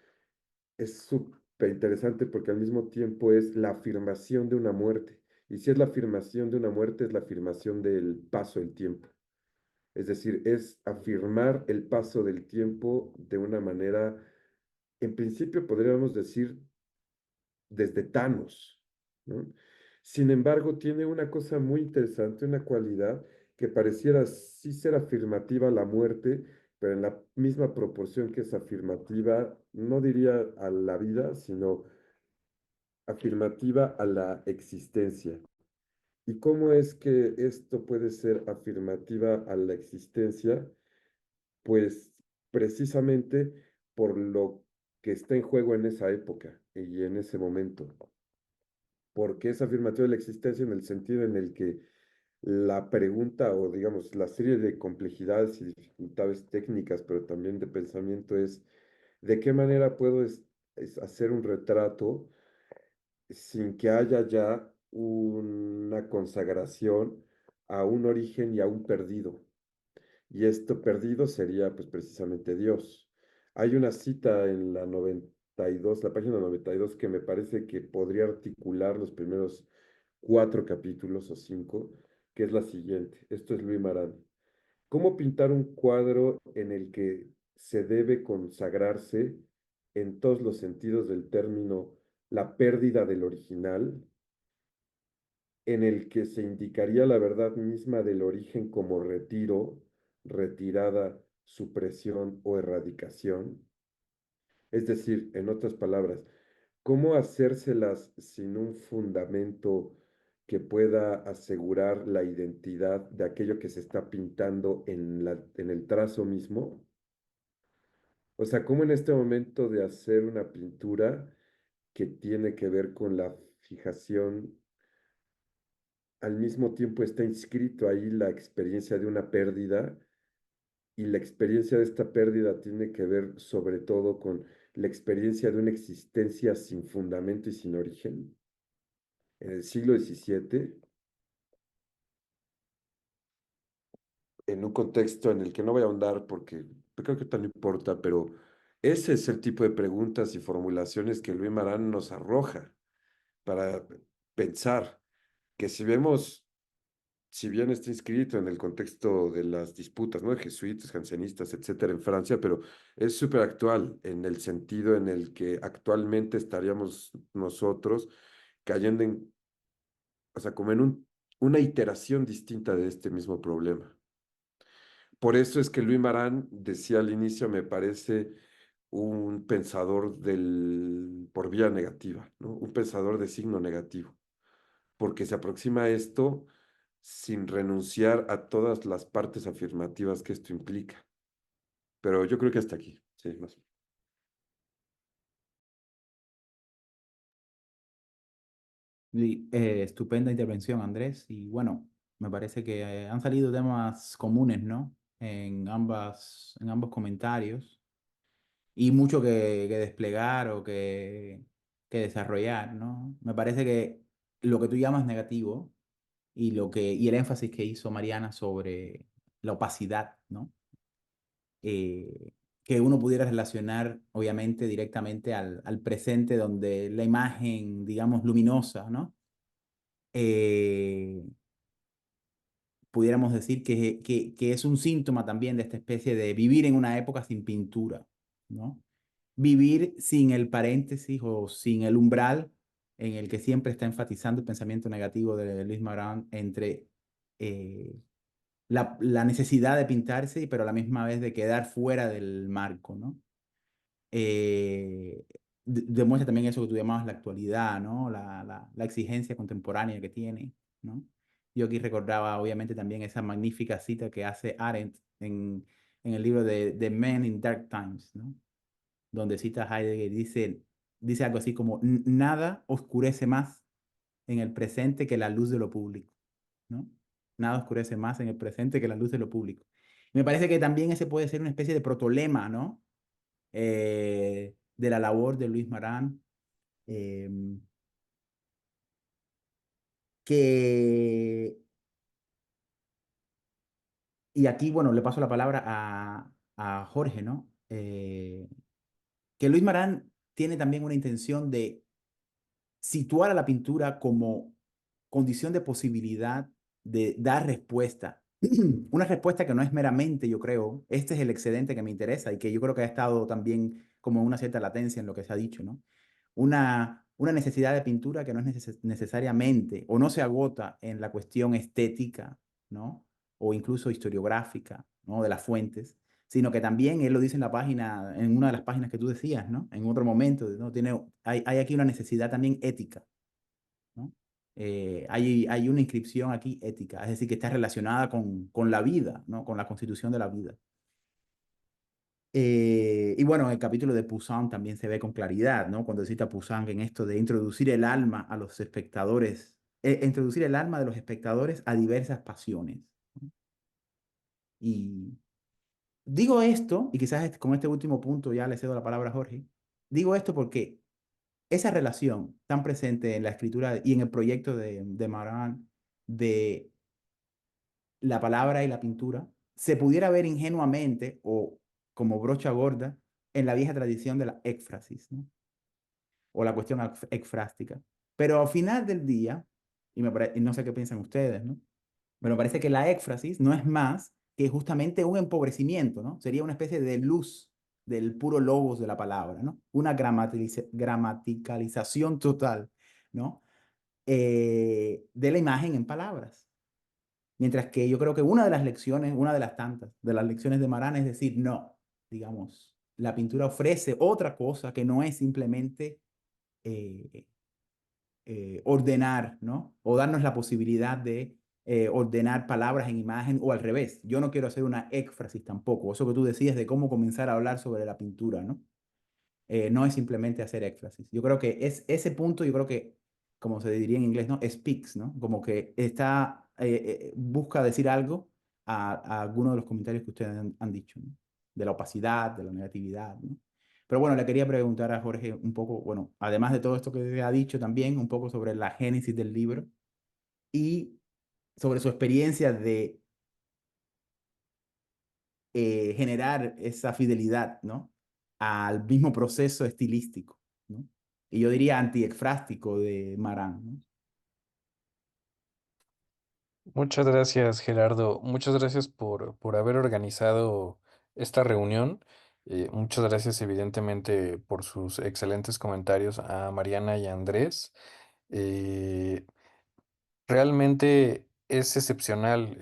es súper interesante porque al mismo tiempo es la afirmación de una muerte. Y si es la afirmación de una muerte, es la afirmación del paso del tiempo. Es decir, es afirmar el paso del tiempo de una manera, en principio podríamos decir, desde Thanos, ¿no? Sin embargo, tiene una cosa muy interesante, una cualidad que pareciera sí ser afirmativa a la muerte, pero en la misma proporción que es afirmativa, no diría a la vida, sino afirmativa a la existencia. ¿Y cómo es que esto puede ser afirmativa a la existencia? Pues precisamente por lo que está en juego en esa época y en ese momento. Porque es afirmativa de la existencia en el sentido en el que la pregunta o digamos la serie de complejidades y dificultades técnicas, pero también de pensamiento es, ¿de qué manera puedo hacer un retrato sin que haya ya una consagración a un origen y a un perdido? Y esto perdido sería pues precisamente Dios. Hay una cita en la 92, la página 92, que me parece que podría articular los primeros 4 capítulos o 5, que es la siguiente. Esto es Luis Marán. ¿Cómo pintar un cuadro en el que se debe consagrarse en todos los sentidos del término la pérdida del original, en el que se indicaría la verdad misma del origen como retiro, retirada, supresión o erradicación? Es decir, en otras palabras, ¿cómo hacérselas sin un fundamento que pueda asegurar la identidad de aquello que se está pintando en el trazo mismo? O sea, ¿cómo en este momento de hacer una pintura que tiene que ver con la fijación, al mismo tiempo está inscrito ahí la experiencia de una pérdida, y la experiencia de esta pérdida tiene que ver sobre todo con la experiencia de una existencia sin fundamento y sin origen? En el siglo XVII, en un contexto en el que no voy a ahondar porque creo que tan importa, pero ese es el tipo de preguntas y formulaciones que Luis Marán nos arroja para pensar que si vemos, si bien está inscrito en el contexto de las disputas, ¿no? De jesuitas, jansenistas, etcétera, en Francia, pero es súper actual en el sentido en el que actualmente estaríamos nosotros cayendo en, o sea, como en una iteración distinta de este mismo problema. Por eso es que Luis Marán decía al inicio, me parece un pensador por vía negativa, ¿no? Un pensador de signo negativo, porque se aproxima a esto sin renunciar a todas las partes afirmativas que esto implica. Pero yo creo que hasta aquí, sí, más. Estupenda intervención, Andrés. Y bueno, me parece que han salido temas comunes, ¿no? En ambos comentarios. Y mucho que desplegar o que desarrollar, ¿no? Me parece que lo que tú llamas negativo y el énfasis que hizo Mariana sobre la opacidad, ¿no? Que uno pudiera relacionar, obviamente, directamente al presente, donde la imagen, digamos, luminosa, ¿no? Eh, Pudiéramos decir que es un síntoma también de esta especie de vivir en una época sin pintura, ¿no? Vivir sin el paréntesis o sin el umbral en el que siempre está enfatizando el pensamiento negativo de Luis Maran entre eh, la necesidad de pintarse, pero a la misma vez de quedar fuera del marco, ¿no? Demuestra también eso que tú llamabas la actualidad, ¿no? La exigencia contemporánea que tiene, ¿no? Yo aquí recordaba obviamente también esa magnífica cita que hace Arendt en el libro de Men in Dark Times, ¿no? Donde cita a Heidegger y dice algo así como, Nada oscurece más en el presente que la luz de lo público, ¿no? Nada oscurece más en el presente que la luz de lo público. Me parece que también ese puede ser una especie de protolema, ¿no? De la labor de Luis Marán, eh, que, y aquí, bueno, le paso la palabra a Jorge, ¿no? Que Luis Marán tiene también una intención de situar a la pintura como condición de posibilidad de dar respuesta. Una respuesta que no es meramente, yo creo, este es el excedente que me interesa y que yo creo que ha estado también como una cierta latencia en lo que se ha dicho, ¿no? Una necesidad de pintura que no es necesariamente o no se agota en la cuestión estética, ¿no? O incluso historiográfica, ¿no? De las fuentes, sino que también él lo dice en la página, en una de las páginas que tú decías, ¿no? En otro momento, ¿no? Hay aquí una necesidad también ética, ¿no? Hay una inscripción aquí ética, es decir, que está relacionada con la vida, ¿no? Con la constitución de la vida. Y bueno, en el capítulo de Poussin también se ve con claridad, ¿no? Cuando cita Poussin en esto de introducir el alma a los espectadores introducir el alma de los espectadores a diversas pasiones. ¿No? Y digo esto, y quizás con este último punto ya le cedo la palabra a Jorge, digo esto porque esa relación tan presente en la escritura y en el proyecto de Maran de la palabra y la pintura se pudiera ver ingenuamente o como brocha gorda en la vieja tradición de la éfrasis, ¿no? O la cuestión ekfrástica. Pero al final del día, y no sé qué piensan ustedes, ¿no? Pero me parece que la éfrasis no es más que justamente un empobrecimiento, ¿no? Sería una especie de luz del puro logos de la palabra, ¿no? Una gramaticalización total, ¿no? De la imagen en palabras. Mientras que yo creo que una de las lecciones, una de las tantas, de las lecciones de Marán es decir, no, digamos, la pintura ofrece otra cosa que no es simplemente eh, ordenar, ¿no? O darnos la posibilidad de ordenar palabras en imagen o al revés. Yo no quiero hacer una éfrasis tampoco. Eso que tú decías de cómo comenzar a hablar sobre la pintura, ¿no? No es simplemente hacer éfrasis. Yo creo que es ese punto, yo creo que, como se diría en inglés, ¿no? Speaks, ¿no? Como que busca decir algo a algunos de los comentarios que ustedes han dicho, ¿no? De la opacidad, de la negatividad, ¿no? Pero bueno, le quería preguntar a Jorge un poco, bueno, además de todo esto que ha dicho también, un poco sobre la génesis del libro y sobre su experiencia de generar esa fidelidad, ¿no? Al mismo proceso estilístico, ¿no? Y yo diría antiexfrástico de Marán, ¿no? Muchas gracias, Gerardo. Muchas gracias por haber organizado esta reunión. Muchas gracias, evidentemente, por sus excelentes comentarios a Mariana y a Andrés. Eh, Realmente es excepcional,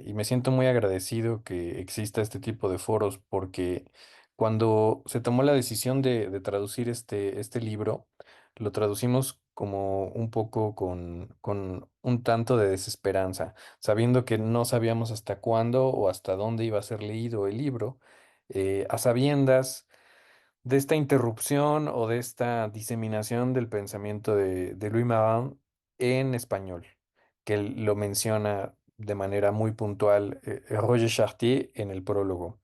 y me siento muy agradecido que exista este tipo de foros porque cuando se tomó la decisión de traducir este libro, lo traducimos como un poco con un tanto de desesperanza, sabiendo que no sabíamos hasta cuándo o hasta dónde iba a ser leído el libro, a sabiendas de esta interrupción o de esta diseminación del pensamiento de Louis Marin en español, que él lo menciona de manera muy puntual, Roger Chartier en el prólogo.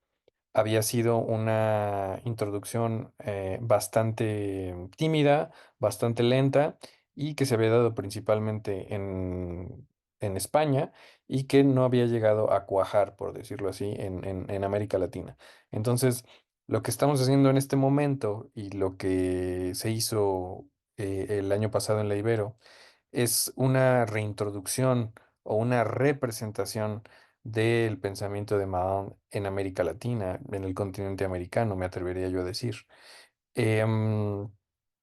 Había sido una introducción bastante tímida, bastante lenta y que se había dado principalmente en España y que no había llegado a cuajar, por decirlo así, en América Latina. Entonces, lo que estamos haciendo en este momento y lo que se hizo el año pasado en la Ibero es una reintroducción o una representación del pensamiento de Mahon en América Latina, en el continente americano, me atrevería yo a decir. Em,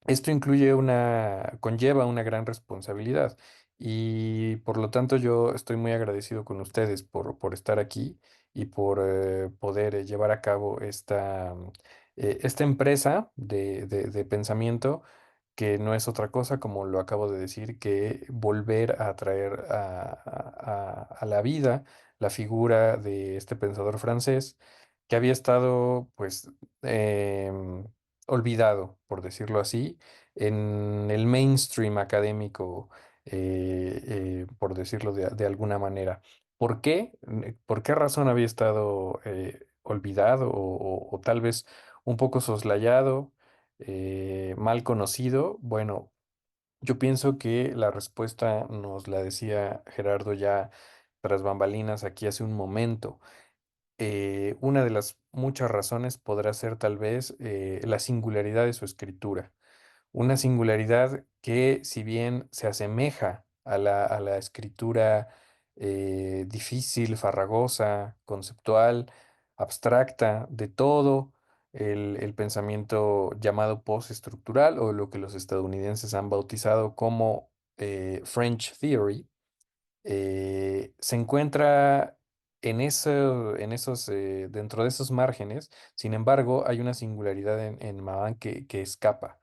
Esto conlleva una gran responsabilidad y por lo tanto yo estoy muy agradecido con ustedes por estar aquí y por poder llevar a cabo esta empresa de pensamiento que no es otra cosa, como lo acabo de decir, que volver a traer a la vida la figura de este pensador francés que había estado, pues, em, olvidado, por decirlo así, en el mainstream académico, por decirlo de alguna manera. ¿Por qué? ¿Por qué razón había estado olvidado o tal vez un poco soslayado, mal conocido? Bueno, yo pienso que la respuesta nos la decía Gerardo ya tras bambalinas aquí hace un momento. Una de las muchas razones podrá ser tal vez la singularidad de su escritura. Una singularidad que, si bien se asemeja a la escritura difícil, farragosa, conceptual, abstracta, de todo el pensamiento llamado postestructural o lo que los estadounidenses han bautizado como French Theory, se encuentra dentro de esos márgenes. Sin embargo, hay una singularidad en Maban que escapa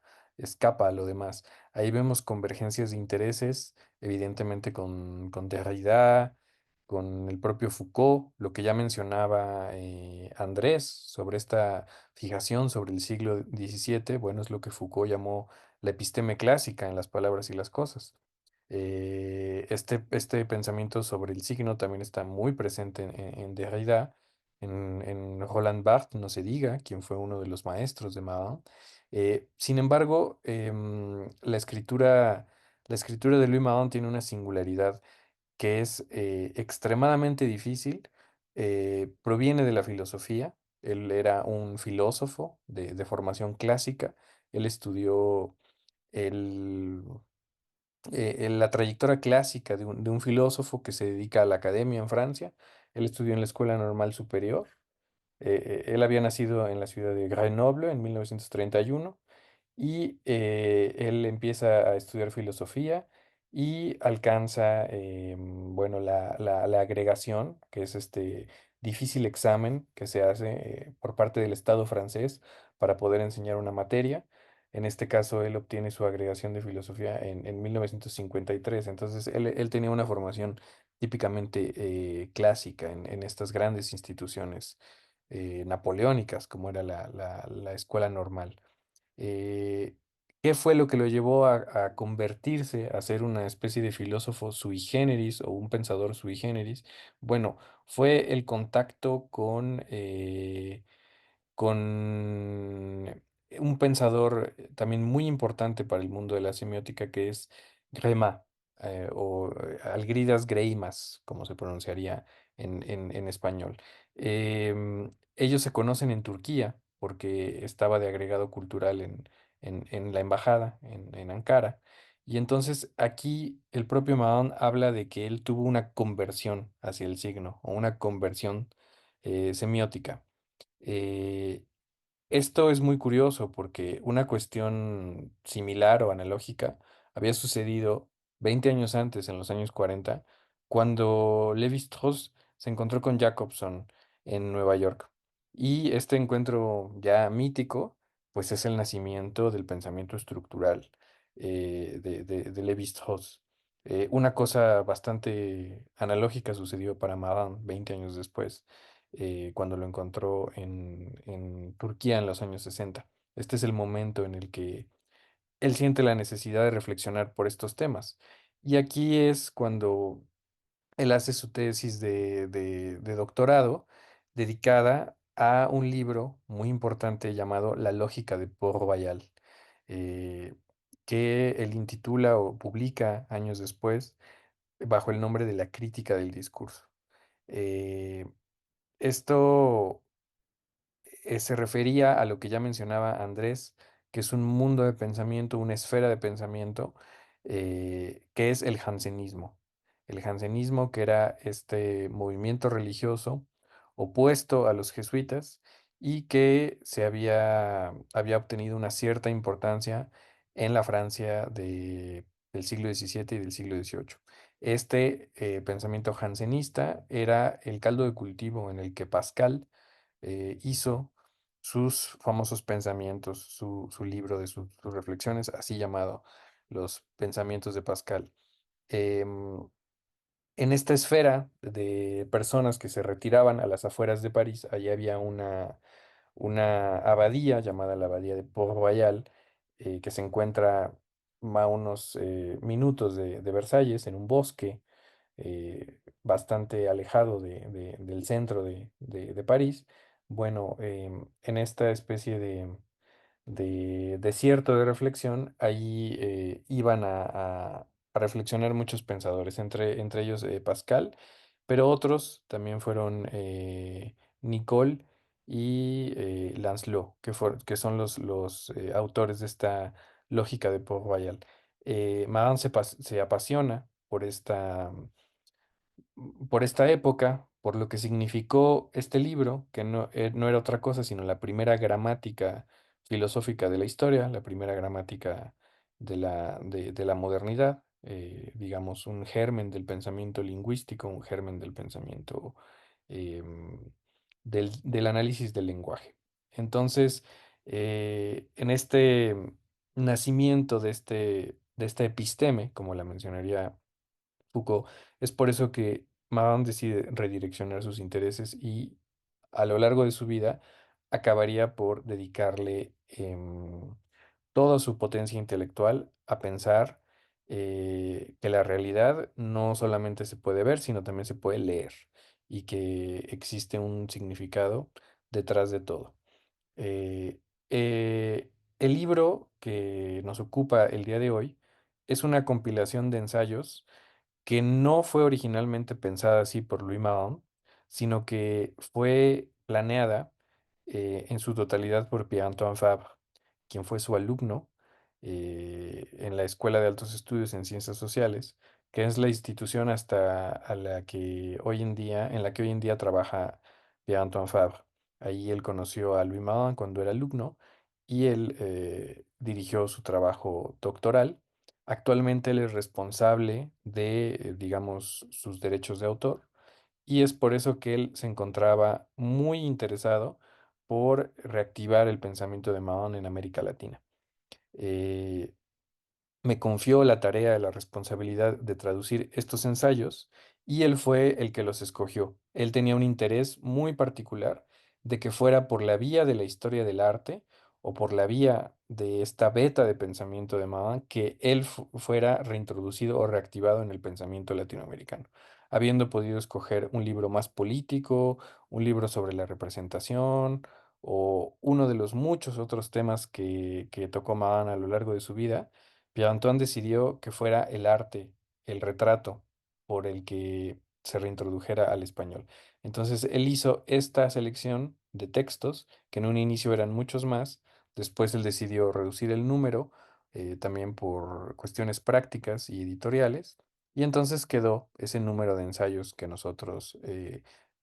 a lo demás. Ahí vemos convergencias de intereses, evidentemente con Derrida, con el propio Foucault, lo que ya mencionaba Andrés sobre esta fijación sobre el siglo XVII. Bueno, es lo que Foucault llamó la episteme clásica en las palabras y las cosas. Este pensamiento sobre el signo también está muy presente en Derrida, en Roland Barthes, no se diga, quien fue uno de los maestros de Marat. Sin embargo, la escritura de Louis Marat tiene una singularidad que es extremadamente difícil. Proviene de la filosofía. Él era un filósofo de formación clásica. Él estudió el, la trayectoria clásica de un filósofo que se dedica a la academia en Francia. Él estudió en la Escuela Normal Superior. Él había nacido en la ciudad de Grenoble en 1931 y él empieza a estudiar filosofía y alcanza, bueno, la agregación, que es este difícil examen que se hace por parte del Estado francés para poder enseñar una materia. En este caso, él obtiene su agregación de filosofía en 1953. Entonces, él tenía una formación típicamente clásica en estas grandes instituciones napoleónicas, como era la escuela normal. Eh, ¿Qué fue lo que lo llevó a convertirse, a ser una especie de filósofo sui generis o un pensador sui generis? Bueno, fue el contacto con un pensador también muy importante para el mundo de la semiótica que es Greimas, o Algirdas Greimas, como se pronunciaría en español. Ellos se conocen en Turquía porque estaba de agregado cultural en la embajada en Ankara. Y entonces aquí el propio Mahón habla de que él tuvo una conversión hacia el signo o una conversión semiótica. Eh, Esto es muy curioso porque una cuestión similar o analógica había sucedido 20 años antes, en los años 40, cuando Lévi-Strauss se encontró con Jacobson en Nueva York. Y este encuentro ya mítico, pues es el nacimiento del pensamiento estructural de Lévi-Strauss. Una cosa bastante analógica sucedió para Madan 20 años después cuando lo encontró en Turquía en los años 60. Este es el momento en el que él siente la necesidad de reflexionar por estos temas. Y aquí es cuando él hace su tesis de doctorado dedicada a un libro muy importante llamado La lógica de Port-Royal, eh, que él intitula o publica años después bajo el nombre de La crítica del discurso. Eh, Esto se refería a lo que ya mencionaba Andrés, que es un mundo de pensamiento, una esfera de pensamiento, que es el jansenismo. El jansenismo, que era este movimiento religioso opuesto a los jesuitas y que había obtenido una cierta importancia en la Francia del siglo XVII y del siglo XVIII. Este pensamiento jansenista era el caldo de cultivo en el que Pascal hizo sus famosos pensamientos, su libro de sus reflexiones, así llamado Los Pensamientos de Pascal. Em, en esta esfera de personas que se retiraban a las afueras de París, allí había una abadía llamada la Abadía de Port-Royal, que se encuentra a unos minutos de Versalles, en un bosque bastante alejado del centro de París. Bueno, en esta especie de desierto de reflexión, ahí iban a reflexionar muchos pensadores, entre ellos Pascal, pero otros también fueron Nicole y Lancelot, que son los autores de esta lógica de Port-Royal. Mahan se apasiona por esta época, por lo que significó este libro, que no era otra cosa sino la primera gramática filosófica de la historia, la primera gramática de la modernidad, digamos, un germen del pensamiento lingüístico, un germen del pensamiento em, del análisis del lenguaje. Entonces, en este nacimiento de esta episteme, como la mencionaría Foucault. Es por eso que Mahan decide redireccionar sus intereses y a lo largo de su vida acabaría por dedicarle toda su potencia intelectual a pensar que la realidad no solamente se puede ver, sino también se puede leer y que existe un significado detrás de todo. Eh, el libro que nos ocupa el día de hoy es una compilación de ensayos que no fue originalmente pensada así por Louis Mahon, sino que fue planeada en su totalidad por Pierre-Antoine Fabre, quien fue su alumno en la Escuela de Altos Estudios en Ciencias Sociales, que es la institución hasta a la que hoy en día, en la que hoy en día trabaja Pierre-Antoine Fabre. Ahí él conoció a Louis Mahon cuando era alumno y él dirigió su trabajo doctoral. Actualmente él es responsable de, digamos, sus derechos de autor y es por eso que él se encontraba muy interesado por reactivar el pensamiento de Mahon en América Latina. Eh, Me confió la tarea, la responsabilidad de traducir estos ensayos y él fue el que los escogió. Él tenía un interés muy particular de que fuera por la vía de la historia del arte o por la vía de esta beta de pensamiento de Mauan que él fuera reintroducido o reactivado en el pensamiento latinoamericano, habiendo podido escoger un libro más político, un libro sobre la representación o uno de los muchos otros temas que tocó Mauan a lo largo de su vida. Pierre-Antoine decidió que fuera el arte, el retrato, por el que se reintrodujera al español. Entonces, él hizo esta selección de textos, que en un inicio eran muchos más, después él decidió reducir el número, también por cuestiones prácticas y editoriales, y entonces quedó ese número de ensayos que nosotros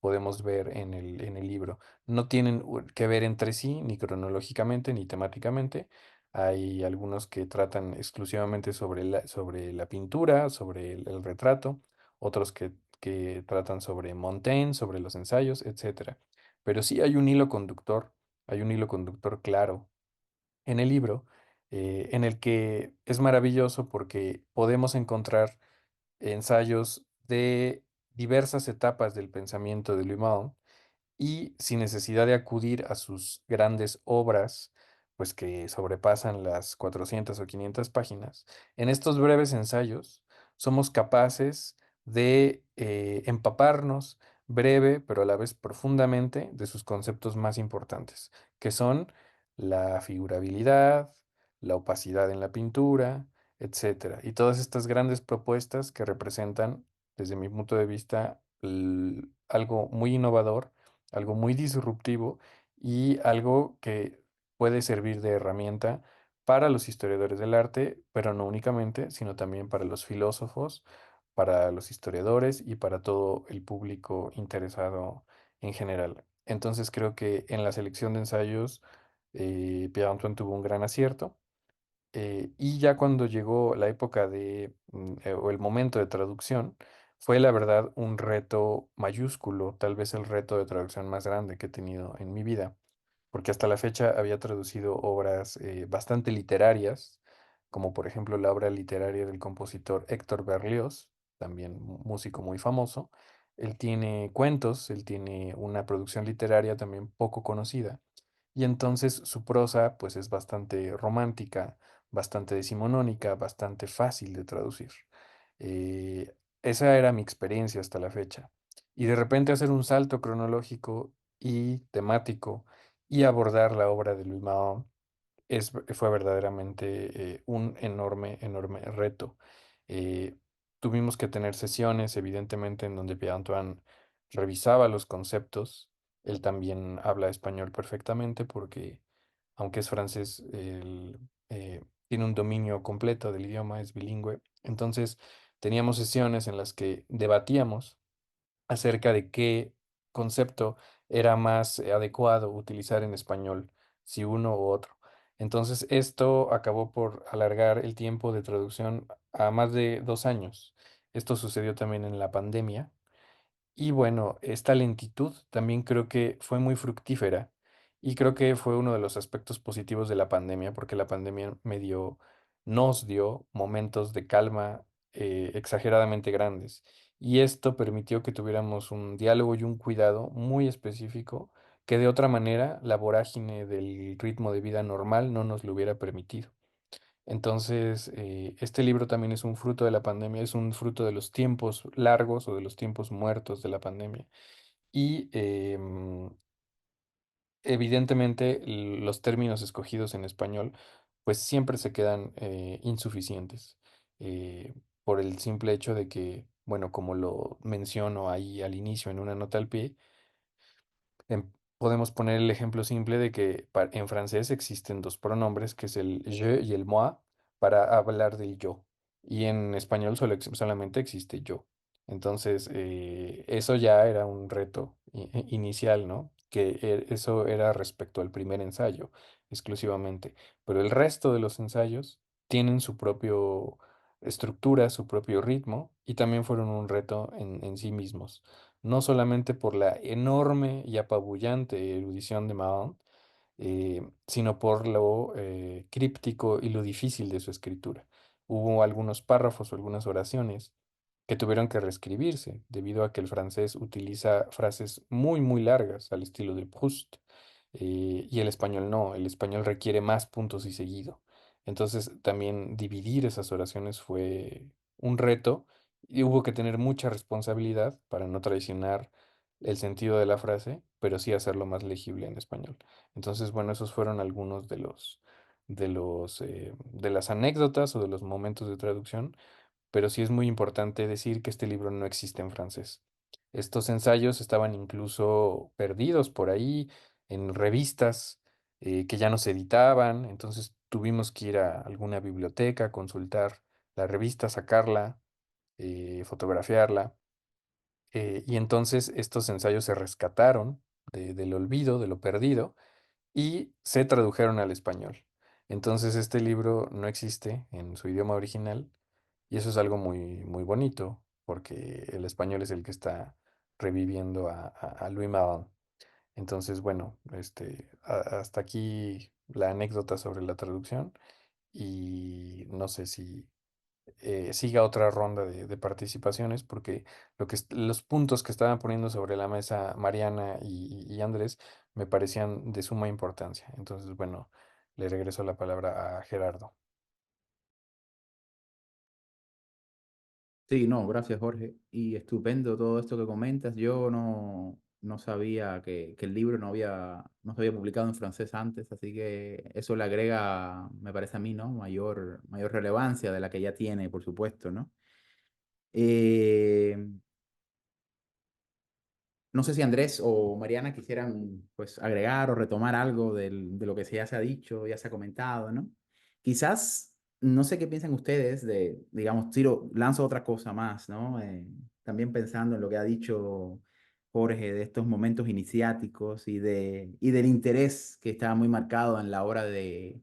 podemos ver en el libro. No tienen que ver entre sí, ni cronológicamente, ni temáticamente. Hay algunos que tratan exclusivamente sobre la pintura, sobre el retrato, otros que tratan sobre Montaigne, sobre los ensayos, etcétera. Pero sí hay un hilo conductor claro en el libro, en el que es maravilloso porque podemos encontrar ensayos de diversas etapas del pensamiento de Louis Mahon y sin necesidad de acudir a sus grandes obras, pues que sobrepasan las 400 o 500 páginas, en estos breves ensayos somos capaces de empaparnos breve, pero a la vez profundamente de sus conceptos más importantes, que son la figurabilidad, la opacidad en la pintura, etcétera. Y todas estas grandes propuestas que representan, desde mi punto de vista, algo muy innovador, algo muy disruptivo y algo que puede servir de herramienta para los historiadores del arte, pero no únicamente, sino también para los filósofos, para los historiadores y para todo el público interesado en general. Entonces creo que en la selección de ensayos, Pierre-Antoine tuvo un gran acierto. Y ya cuando llegó la época o el momento de traducción, fue la verdad un reto mayúsculo, tal vez el reto de traducción más grande que he tenido en mi vida, porque hasta la fecha había traducido obras bastante literarias, como por ejemplo la obra literaria del compositor Héctor Berlioz, también músico muy famoso. Él tiene cuentos, él tiene una producción literaria también poco conocida y entonces su prosa pues es bastante romántica, bastante decimonónica, bastante fácil de traducir. Esa era mi experiencia hasta la fecha. Y de repente hacer un salto cronológico y temático y abordar la obra de Louis Mahon fue verdaderamente un enorme, enorme reto. Eh, Tuvimos que tener sesiones, evidentemente, en donde Pierre-Antoine revisaba los conceptos. Él también habla español perfectamente porque, aunque es francés, él tiene un dominio completo del idioma, es bilingüe. Entonces, teníamos sesiones en las que debatíamos acerca de qué concepto era más adecuado utilizar en español, si uno u otro. Entonces, esto acabó por alargar el tiempo de traducción a más de 2 años. Esto sucedió también en la pandemia y bueno, esta lentitud también creo que fue muy fructífera y creo que fue uno de los aspectos positivos de la pandemia, porque la pandemia nos dio momentos de calma exageradamente grandes y esto permitió que tuviéramos un diálogo y un cuidado muy específico que de otra manera la vorágine del ritmo de vida normal no nos lo hubiera permitido. Entonces, este libro también es un fruto de la pandemia, es un fruto de los tiempos largos o de los tiempos muertos de la pandemia. Y evidentemente los términos escogidos en español pues siempre se quedan insuficientes por el simple hecho de que, bueno, como lo menciono ahí al inicio en una nota al pie, podemos poner el ejemplo simple de que en francés existen dos pronombres, que es el je y el moi, para hablar del yo. Y en español solamente existe yo. Entonces, eso ya era un reto inicial, ¿no? Que eso era respecto al primer ensayo, exclusivamente. Pero el resto de los ensayos tienen su propio estructura, su propio ritmo, y también fueron un reto en sí mismos no solamente por la enorme y apabullante erudición de Mahon, sino por lo críptico y lo difícil de su escritura. Hubo algunos párrafos o algunas oraciones que tuvieron que reescribirse debido a que el francés utiliza frases muy, muy largas al estilo de Proust, y el español no, el español requiere más puntos y seguido. Entonces también dividir esas oraciones fue un reto y hubo que tener mucha responsabilidad para no traicionar el sentido de la frase, pero sí hacerlo más legible en español. Entonces, bueno, esos fueron algunos de las anécdotas o de los momentos de traducción, pero sí es muy importante decir que este libro no existe en francés. Estos ensayos estaban incluso perdidos por ahí en revistas que ya no se editaban, entonces tuvimos que ir a alguna biblioteca, consultar la revista, sacarla, fotografiarla, y entonces estos ensayos se rescataron del olvido, de lo perdido, y se tradujeron al español. Entonces este libro no existe en su idioma original y eso es algo muy, muy bonito porque el español es el que está reviviendo a Louis Maron. Entonces, bueno, hasta aquí la anécdota sobre la traducción y no sé si siga otra ronda de participaciones, porque los puntos que estaban poniendo sobre la mesa Mariana y Andrés me parecían de suma importancia. Entonces, bueno, le regreso la palabra a Gerardo. Sí, no, gracias Jorge. Y estupendo todo esto que comentas. Yo no sabía que el libro no se había publicado en francés antes, así que eso le agrega, me parece a mí, ¿no? Mayor relevancia de la que ya tiene, por supuesto, ¿no? Eh, no sé si Andrés o Mariana quisieran pues agregar o retomar algo de lo que ya se ha dicho, ya se ha comentado, ¿no? Quizás, no sé qué piensan ustedes digamos, lanzo otra cosa más, ¿no? También pensando en lo que ha dicho Jorge de estos momentos iniciáticos y del interés que estaba muy marcado en la obra de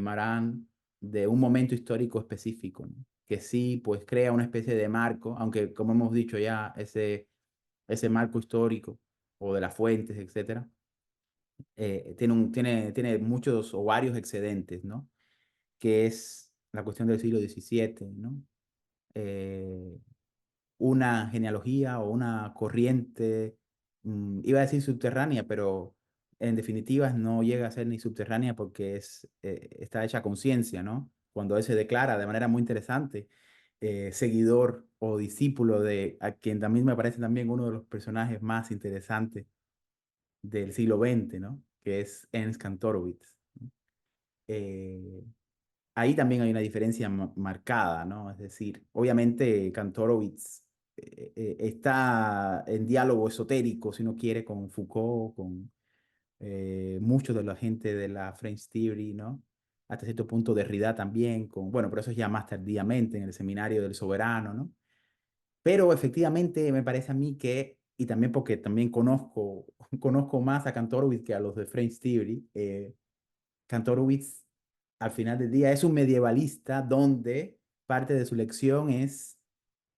Marán, de un momento histórico específico, ¿no? Que sí, pues crea una especie de marco, aunque como hemos dicho ya, ese marco histórico o de las fuentes, etcétera, tiene muchos o varios excedentes, ¿no? Que es la cuestión del siglo XVII, ¿no? Eh, una genealogía o una corriente, iba a decir subterránea, pero en definitiva no llega a ser ni subterránea porque está hecha a conciencia, ¿no? Cuando él se declara de manera muy interesante seguidor o discípulo de a quien también me parece también uno de los personajes más interesantes del siglo XX, ¿no? Que es Ernst Kantorowicz, ¿no? Eh, ahí también hay una diferencia marcada, ¿no? Es decir, obviamente Kantorowicz está en diálogo esotérico, si uno quiere, con Foucault, con muchos de la gente de la French Theory, ¿no? Hasta cierto punto Derrida también, bueno, pero eso es ya más tardíamente en el seminario del soberano, ¿no? Pero efectivamente me parece a mí que, y también porque también conozco más a Kantorowicz que a los de French Theory, Kantorowicz al final del día es un medievalista donde parte de su lección es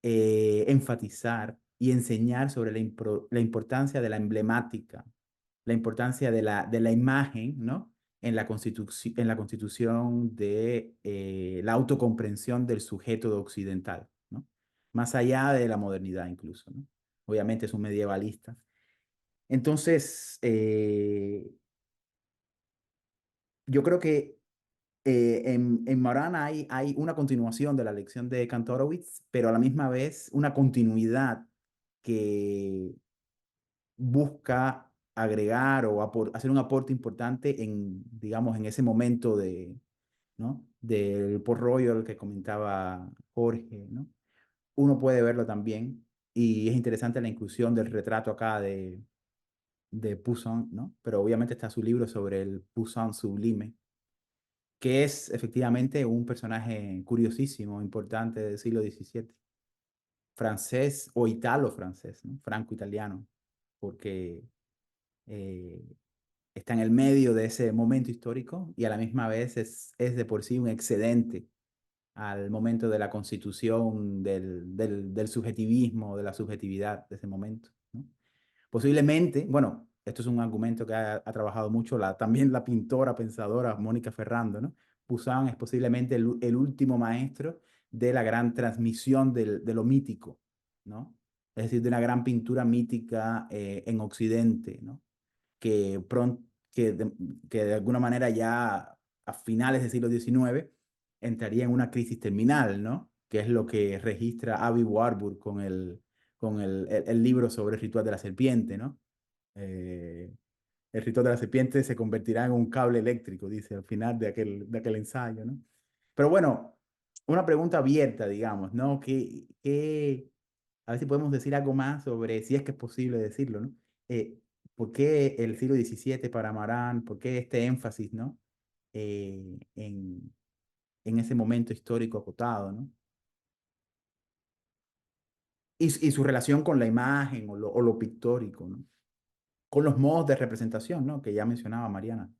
enfatizar y enseñar sobre la importancia de la emblemática, la importancia de la imagen, ¿no? En la constitución de la autocomprensión del sujeto occidental, ¿no? Más allá de la modernidad incluso, ¿no? Obviamente es un medievalista. Entonces, yo creo que En Morán hay una continuación de la lección de Kantorowicz, pero a la misma vez una continuidad que busca agregar o hacer un aporte importante en, digamos, en ese momento de, ¿no? Del Port Royal que comentaba Jorge, ¿no? Uno puede verlo también y es interesante la inclusión del retrato acá de Poussin, ¿no? Pero obviamente está su libro sobre el Poussin sublime, que es efectivamente un personaje curiosísimo, importante del siglo XVII, francés o italo-francés, ¿no? Franco-italiano, porque eh, está en el medio de ese momento histórico y a la misma vez es de por sí un excedente al momento de la constitución del subjetivismo, de la subjetividad de ese momento, ¿no? Posiblemente, bueno, esto es un argumento que ha trabajado mucho también la pintora, pensadora Mónica Ferrando, ¿no? Poussin es posiblemente el último maestro de la gran transmisión de lo mítico, ¿no? Es decir, de una gran pintura mítica en Occidente, ¿no? Que, pronto, que de alguna manera ya a finales del siglo XIX entraría en una crisis terminal, ¿no? Que es lo que registra Avi Warburg con el libro sobre el ritual de la serpiente, ¿no? Eh, el ritual de la serpiente se convertirá en un cable eléctrico, dice al final de aquel ensayo, ¿no? Pero bueno, una pregunta abierta, digamos, ¿no? A ver si podemos decir algo más sobre, si es que es posible decirlo, ¿no? Eh, ¿Por qué el siglo XVII para Marán? ¿Por qué este énfasis, ¿no? En ese momento histórico acotado, ¿no? Y su relación con la imagen o lo pictórico, ¿no? Con los modos de representación, ¿no? Que ya mencionaba Mariana.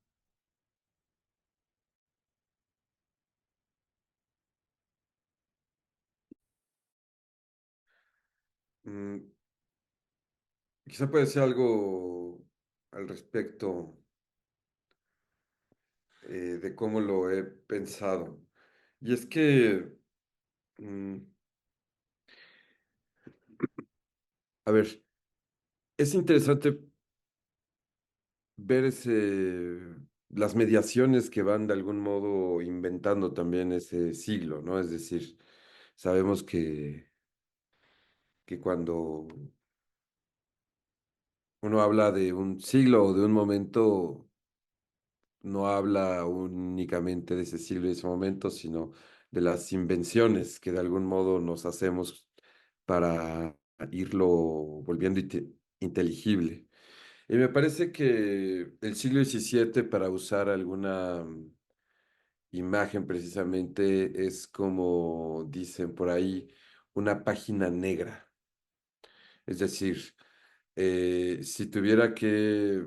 Mm, quizá puede ser algo al respecto de cómo lo he pensado. Y es que, mm, a ver, es interesante ver las mediaciones que van de algún modo inventando también ese siglo, ¿no? Es decir, sabemos que cuando uno habla de un siglo o de un momento, no habla únicamente de ese siglo y ese momento, sino de las invenciones que de algún modo nos hacemos para irlo volviendo inteligible. Y me parece que el siglo XVII, para usar alguna imagen precisamente, es como dicen por ahí, una página negra. Es decir, si tuviera que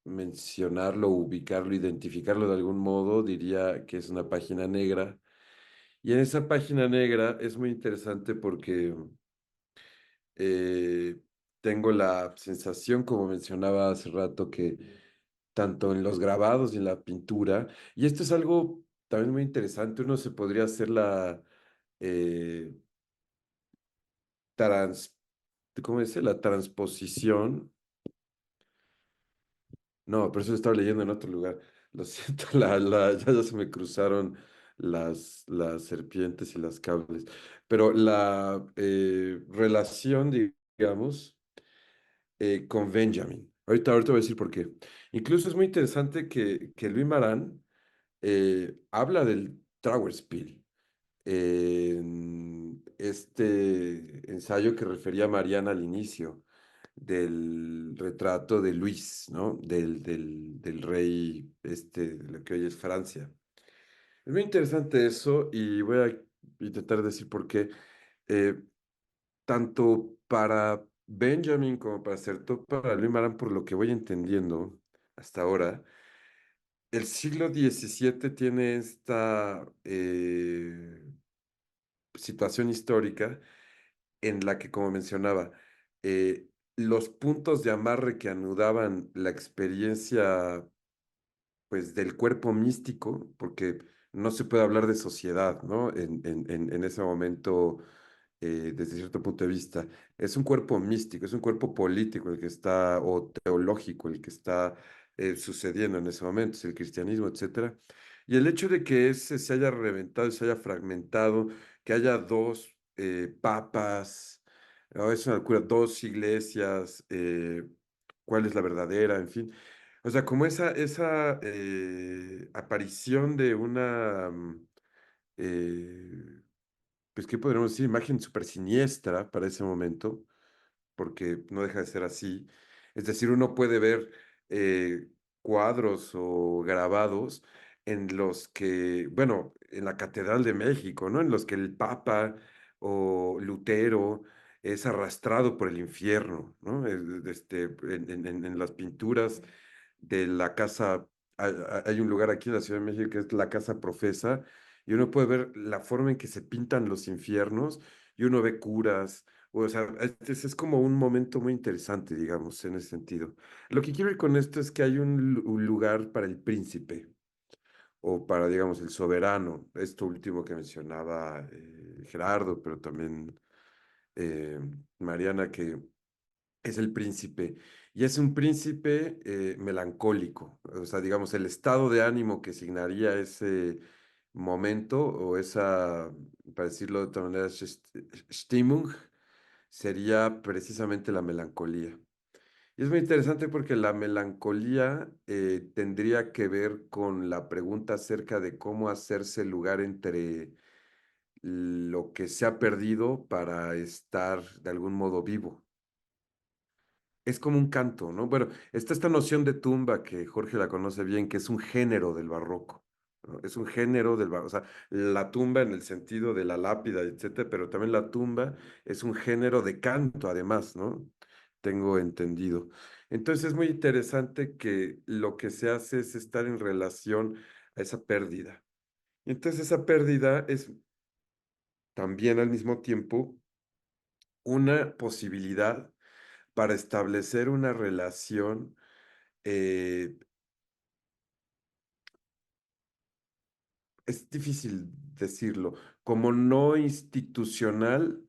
mencionarlo, ubicarlo, identificarlo de algún modo, diría que es una página negra. Y en esa página negra es muy interesante porque eh, tengo la sensación, como mencionaba hace rato, que tanto en los grabados y en la pintura, y esto es algo también muy interesante, uno se podría hacer eh, trans, ¿cómo dice? La transposición. No, pero eso estaba leyendo en otro lugar. Lo siento, ya se me cruzaron las serpientes y las cables. Pero la relación, digamos, con Benjamin. Ahorita voy a decir por qué. Incluso es muy interesante que Louis Maran habla del Trauerspiel en este ensayo que refería Mariana al inicio del retrato de Luis, ¿no? Del rey, de lo que hoy es Francia. Es muy interesante eso y voy a intentar decir por qué. Eh, tanto para Benjamin como para Certeau, para Louis Marin, por lo que voy entendiendo hasta ahora, el siglo XVII tiene esta situación histórica en la que, como mencionaba, los puntos de amarre que anudaban la experiencia, pues, del cuerpo místico, porque no se puede hablar de sociedad, ¿no? En ese momento, desde cierto punto de vista, es un cuerpo místico, es un cuerpo político el que está, o teológico el que está sucediendo en ese momento, es el cristianismo, etcétera. Y el hecho de que ese se haya reventado y se haya fragmentado, que haya dos papas, ¿no? Es una locura, dos iglesias, cuál es la verdadera, en fin. O sea, como esa aparición de una, pues, ¿qué podríamos decir? Imagen súper siniestra para ese momento, porque no deja de ser así. Es decir, uno puede ver cuadros o grabados en los que, bueno, en la Catedral de México, ¿no? En los que el Papa o Lutero es arrastrado por el infierno, ¿no? En las pinturas de la casa, hay un lugar aquí en la Ciudad de México que es la Casa Profesa, y uno puede ver la forma en que se pintan los infiernos, y uno ve curas, o sea, es como un momento muy interesante, digamos, en ese sentido. Lo que quiero ir con esto es que hay un lugar para el príncipe o para, digamos, el soberano. Esto último que mencionaba Gerardo, pero también eh, Mariana, que es el príncipe. Y es un príncipe melancólico. O sea, digamos, el estado de ánimo que signaría ese momento o esa, para decirlo de otra manera, Stimmung, sería precisamente la melancolía. Y es muy interesante porque la melancolía tendría que ver con la pregunta acerca de cómo hacerse lugar entre lo que se ha perdido para estar de algún modo vivo. Es como un canto, ¿no? Bueno, está esta noción de tumba que Jorge la conoce bien, que es un género del barroco, ¿no? Es un género del barroco, o sea, la tumba en el sentido de la lápida, etcétera, pero también la tumba es un género de canto, además, ¿no? Tengo entendido. Entonces es muy interesante que lo que se hace es estar en relación a esa pérdida. Y entonces esa pérdida es también al mismo tiempo una posibilidad para establecer una relación, eh, es difícil decirlo, como no institucional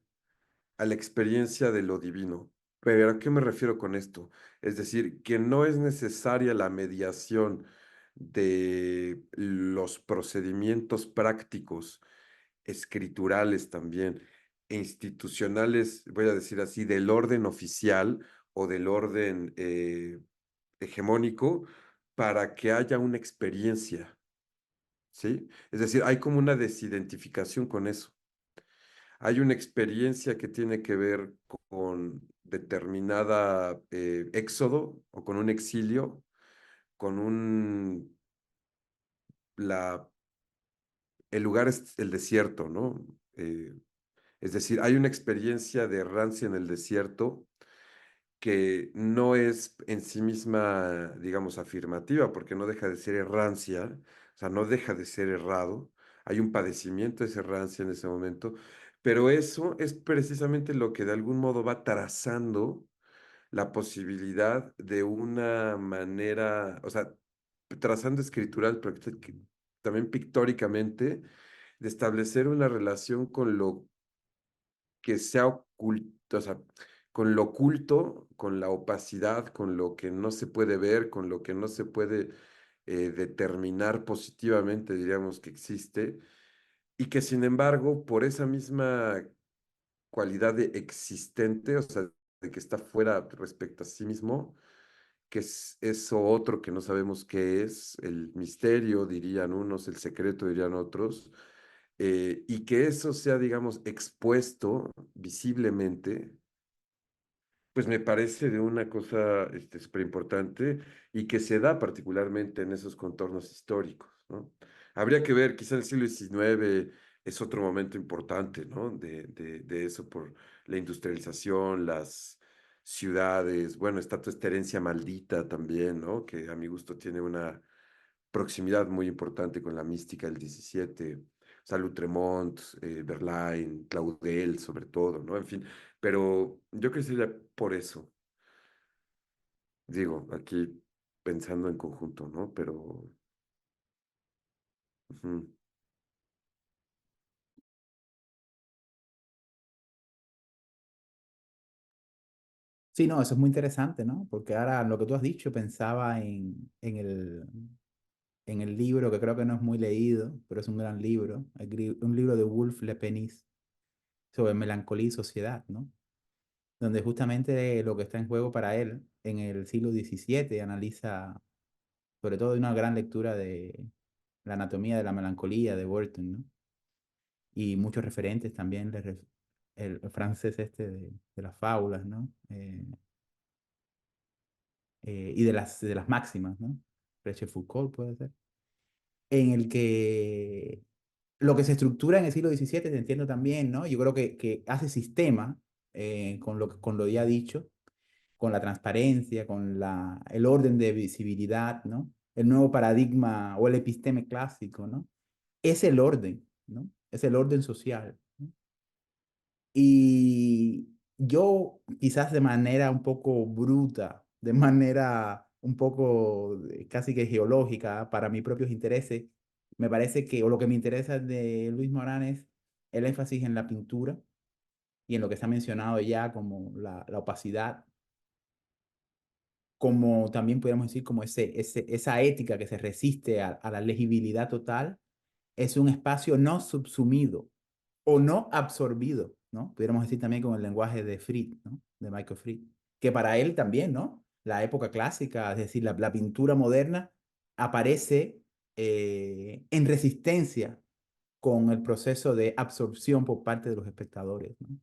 a la experiencia de lo divino. Pero ¿a qué me refiero con esto? Es decir, que no es necesaria la mediación de los procedimientos prácticos, escriturales también, e institucionales, voy a decir así, del orden oficial o del orden hegemónico para que haya una experiencia, ¿sí? Es decir, hay como una desidentificación con eso. Hay una experiencia que tiene que ver con determinada éxodo o con un exilio, con la, el lugar es el desierto, ¿no? Es decir, hay una experiencia de errancia en el desierto que no es en sí misma, digamos, afirmativa, porque no deja de ser errancia, o sea, no deja de ser errado, hay un padecimiento de esa errancia en ese momento, pero eso es precisamente lo que de algún modo va trazando la posibilidad de una manera, o sea, trazando escritural, pero también pictóricamente, de establecer una relación con lo que sea oculto, o sea, con lo oculto, con la opacidad, con lo que no se puede ver, con lo que no se puede determinar positivamente, diríamos que existe, y que sin embargo, por esa misma cualidad de existente, o sea, de que está fuera respecto a sí mismo, que es eso otro que no sabemos qué es, el misterio, dirían unos, el secreto, dirían otros, y que eso sea, digamos, expuesto visiblemente, pues me parece de una cosa súper importante y que se da particularmente en esos contornos históricos, ¿no? Habría que ver, quizá el siglo XIX es otro momento importante, ¿no? De eso por la industrialización, las ciudades, bueno, está toda esta herencia maldita también, ¿no? Que a mi gusto tiene una proximidad muy importante con la mística del 17, o sea, Lutremont, Verlaine, Claudel, sobre todo, ¿no? En fin, pero yo creo que sería por eso, digo, aquí pensando en conjunto, ¿no? Pero, ujú. Sí, no, eso es muy interesante, ¿no? Porque ahora lo que tú has dicho pensaba en el libro que creo que no es muy leído, pero es un gran libro, un libro de Wolf Lepenis sobre melancolía y sociedad, ¿no? Donde justamente lo que está en juego para él en el siglo XVII analiza sobre todo una gran lectura de la anatomía de la melancolía de Burton, ¿no? Y muchos referentes también, el francés este de las fábulas, ¿no? Y de las máximas, ¿no? Freche Foucault puede ser. En el que lo que se estructura en el siglo XVII, te entiendo también, ¿no? Yo creo que hace sistema con lo ya dicho, con la transparencia, con el orden de visibilidad, ¿no? El nuevo paradigma o el episteme clásico, ¿no? Es el orden, ¿no? Es el orden social, ¿no? Y yo quizás de manera un poco bruta, de manera un poco casi que geológica para mis propios intereses, me parece que, o lo que me interesa de Luis Morán es el énfasis en la pintura y en lo que se ha mencionado ya como la opacidad, como también podríamos decir como esa ética que se resiste a la legibilidad total, es un espacio no subsumido o no absorbido, ¿no? Pudiéramos decir también con el lenguaje de Fried, ¿no? De Michael Fried, que para él también, ¿no? La época clásica, es decir, la pintura moderna aparece en resistencia con el proceso de absorción por parte de los espectadores, ¿no?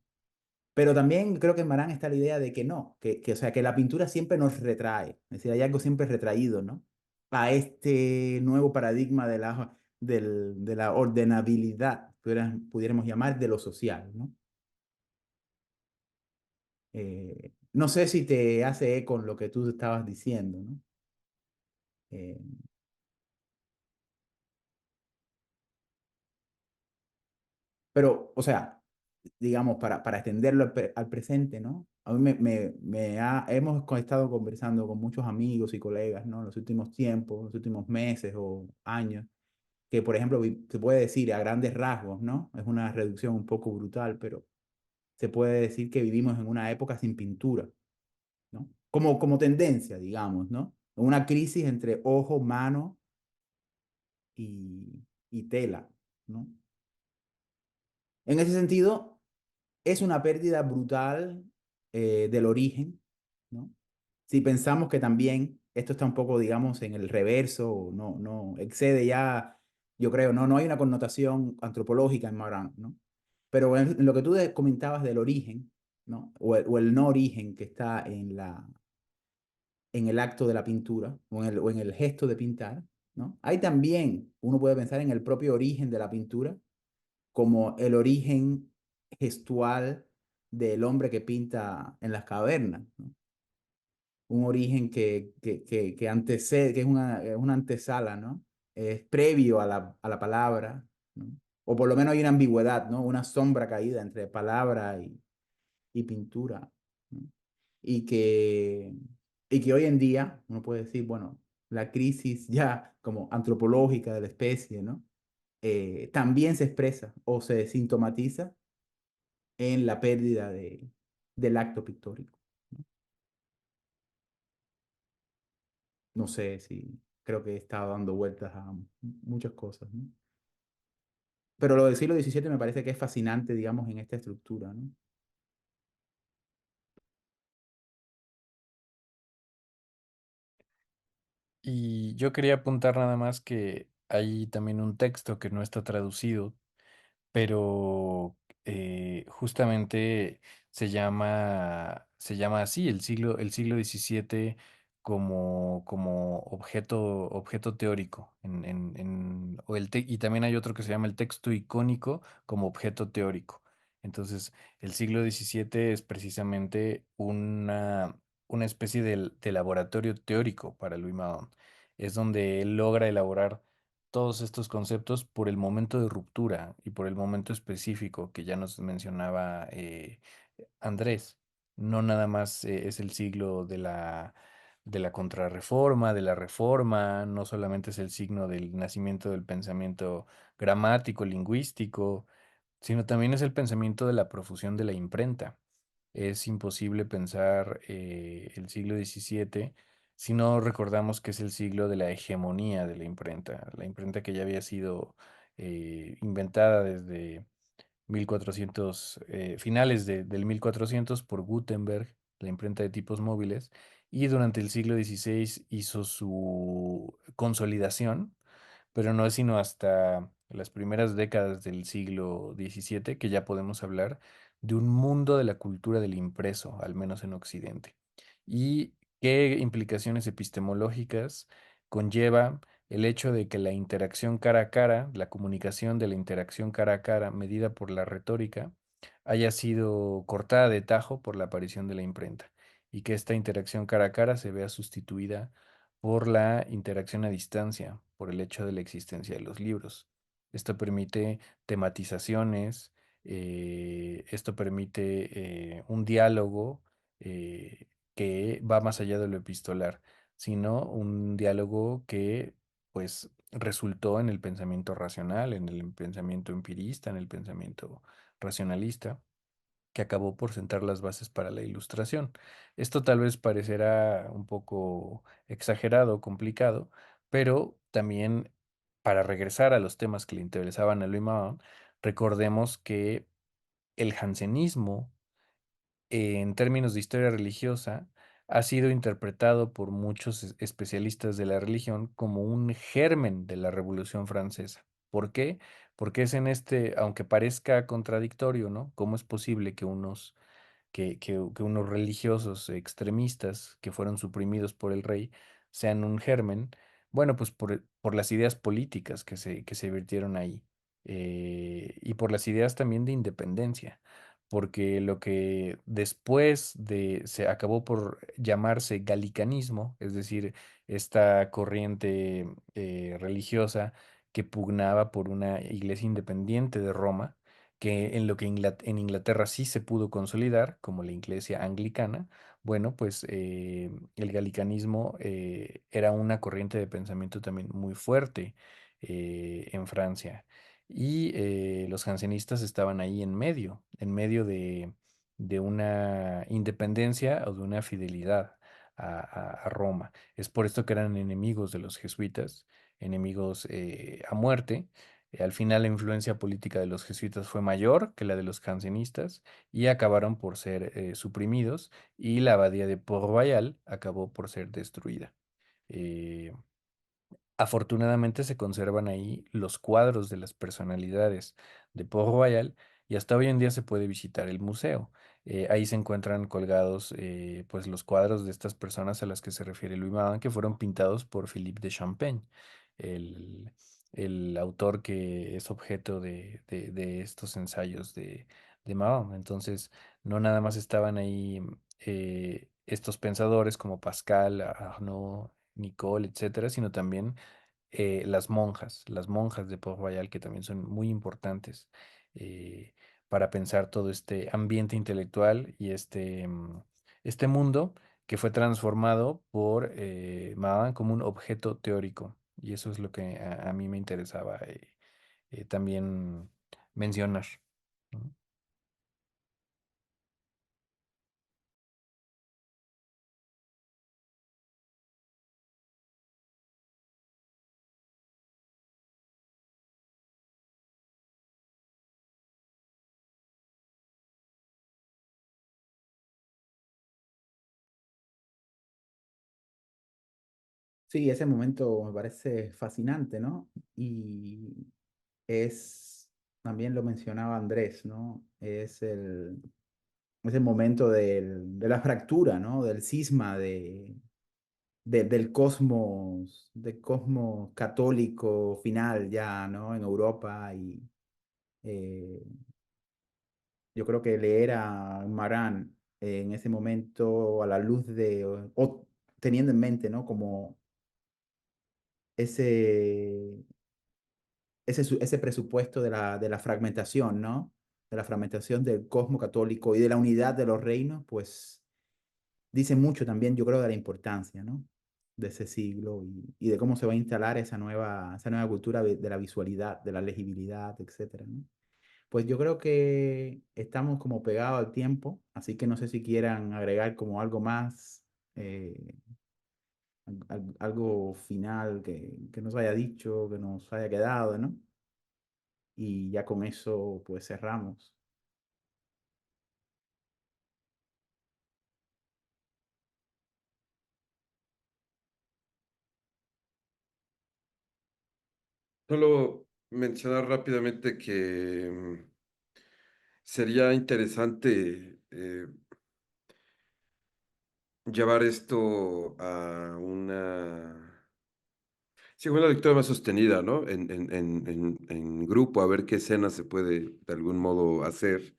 Pero también creo que en Marán está la idea de que no, o sea, que la pintura siempre nos retrae, es decir, hay algo siempre retraído, ¿no? A este nuevo paradigma de la ordenabilidad, pudiéramos llamar, de lo social, ¿no? No sé si te hace eco con lo que tú estabas diciendo, ¿no? Eh, pero, o sea, digamos, para extenderlo al presente, ¿no? A mí hemos estado conversando con muchos amigos y colegas, ¿no? En los últimos tiempos, los últimos meses o años, que por ejemplo se puede decir a grandes rasgos, ¿no? Es una reducción un poco brutal, pero se puede decir que vivimos en una época sin pintura, ¿no? Como tendencia, digamos, ¿no? Una crisis entre ojo, mano y tela, ¿no? En ese sentido, es una pérdida brutal del origen, ¿no? Si pensamos que también esto está un poco, digamos, en el reverso, no excede ya, yo creo, no hay una connotación antropológica en Marán, ¿no? Pero en lo que tú comentabas del origen, ¿no? O el no origen que está en el acto de la pintura o en el gesto de pintar, ¿no? Hay también, uno puede pensar en el propio origen de la pintura como el origen gestual del hombre que pinta en las cavernas, ¿no? Un origen que antecede, que es una antesala, ¿no? Es previo a la palabra, ¿no? O por lo menos hay una ambigüedad, ¿no? Una sombra caída entre palabra y pintura, ¿no? Y que, y que hoy en día uno puede decir, bueno, la crisis ya como antropológica de la especie, ¿no? También se expresa o se sintomatiza en la pérdida del acto pictórico, ¿no? No sé si creo que he estado dando vueltas a muchas cosas, ¿no? Pero lo del siglo XVII me parece que es fascinante, digamos, en esta estructura, ¿no? Y yo quería apuntar nada más que hay también un texto que no está traducido, pero justamente se llama así, el siglo XVII como objeto teórico. Y también hay otro que se llama el texto icónico como objeto teórico. Entonces, el siglo XVII es precisamente una especie de laboratorio teórico para Louis Mahon. Es donde él logra elaborar todos estos conceptos por el momento de ruptura y por el momento específico que ya nos mencionaba Andrés. No nada más es el siglo de la contrarreforma, de la reforma, no solamente es el signo del nacimiento del pensamiento gramático, lingüístico, sino también es el pensamiento de la profusión de la imprenta. Es imposible pensar el siglo XVII si no recordamos que es el siglo de la hegemonía de la imprenta que ya había sido inventada desde 1400, finales del 1400 por Gutenberg, la imprenta de tipos móviles, y durante el siglo XVI hizo su consolidación, pero no es sino hasta las primeras décadas del siglo XVII que ya podemos hablar de un mundo de la cultura del impreso, al menos en Occidente. ¿Y qué implicaciones epistemológicas conlleva el hecho de que la interacción cara a cara, la comunicación de la interacción cara a cara medida por la retórica, haya sido cortada de tajo por la aparición de la imprenta y que esta interacción cara a cara se vea sustituida por la interacción a distancia, por el hecho de la existencia de los libros? Esto permite tematizaciones, esto permite un diálogo que va más allá de lo epistolar, sino un diálogo que pues resultó en el pensamiento racional, en el pensamiento empirista, en el pensamiento racionalista, que acabó por sentar las bases para la ilustración. Esto tal vez parecerá un poco exagerado, complicado, pero también para regresar a los temas que le interesaban a Louis Mahon, recordemos que el jansenismo en términos de historia religiosa, ha sido interpretado por muchos especialistas de la religión como un germen de la Revolución Francesa. ¿Por qué? Porque es en este, aunque parezca contradictorio, ¿no? ¿Cómo es posible que que unos religiosos extremistas que fueron suprimidos por el rey sean un germen? Bueno, pues por las ideas políticas que se virtieron ahí, y por las ideas también de independencia, porque lo que después se acabó por llamarse galicanismo, es decir, esta corriente religiosa que pugnaba por una iglesia independiente de Roma, que en lo que en Inglaterra sí se pudo consolidar, como la iglesia anglicana. Bueno, pues el galicanismo era una corriente de pensamiento también muy fuerte en Francia. Y los jansenistas estaban ahí en medio de una independencia o de una fidelidad a Roma. Es por esto que eran enemigos de los jesuitas, enemigos a muerte. Al final la influencia política de los jesuitas fue mayor que la de los jansenistas y acabaron por ser suprimidos, y la abadía de Port-Royal acabó por ser destruida. Eh, Afortunadamente se conservan ahí los cuadros de las personalidades de Port-Royal y hasta hoy en día se puede visitar el museo. Ahí se encuentran colgados pues los cuadros de estas personas a las que se refiere Louis Maban, que fueron pintados por Philippe de Champaigne, el, el autor que es objeto de estos ensayos de Maban. Entonces, no nada más estaban ahí estos pensadores como Pascal, Arnaud, Nicole, etcétera, sino también las monjas de Port Royal, que también son muy importantes eh, para pensar todo este ambiente intelectual y este mundo que fue transformado por Maban como un objeto teórico. Y eso es lo que a mí me interesaba también mencionar, ¿no? Sí, ese momento me parece fascinante, ¿no? Y es, también lo mencionaba Andrés, ¿no? Es el momento de la fractura, ¿no? Del cisma del cosmos católico final ya, ¿no? En Europa. Y eh, yo creo que leer a Marán en ese momento a la luz o teniendo en mente, ¿no? Como ese, ese presupuesto de la fragmentación, ¿no? De la fragmentación del cosmos católico y de la unidad de los reinos, pues dice mucho también, yo creo, de la importancia, ¿no? De ese siglo y de cómo se va a instalar esa nueva cultura de la visualidad, de la legibilidad, etcétera, ¿no? Pues yo creo que estamos como pegados al tiempo, así que no sé si quieran agregar como algo más, eh, algo final que nos haya dicho, que nos haya quedado, ¿no? Y ya con eso pues cerramos. Solo mencionar rápidamente que sería interesante llevar esto a sí, una lectura más sostenida, ¿no? En grupo, a ver qué escena se puede de algún modo hacer.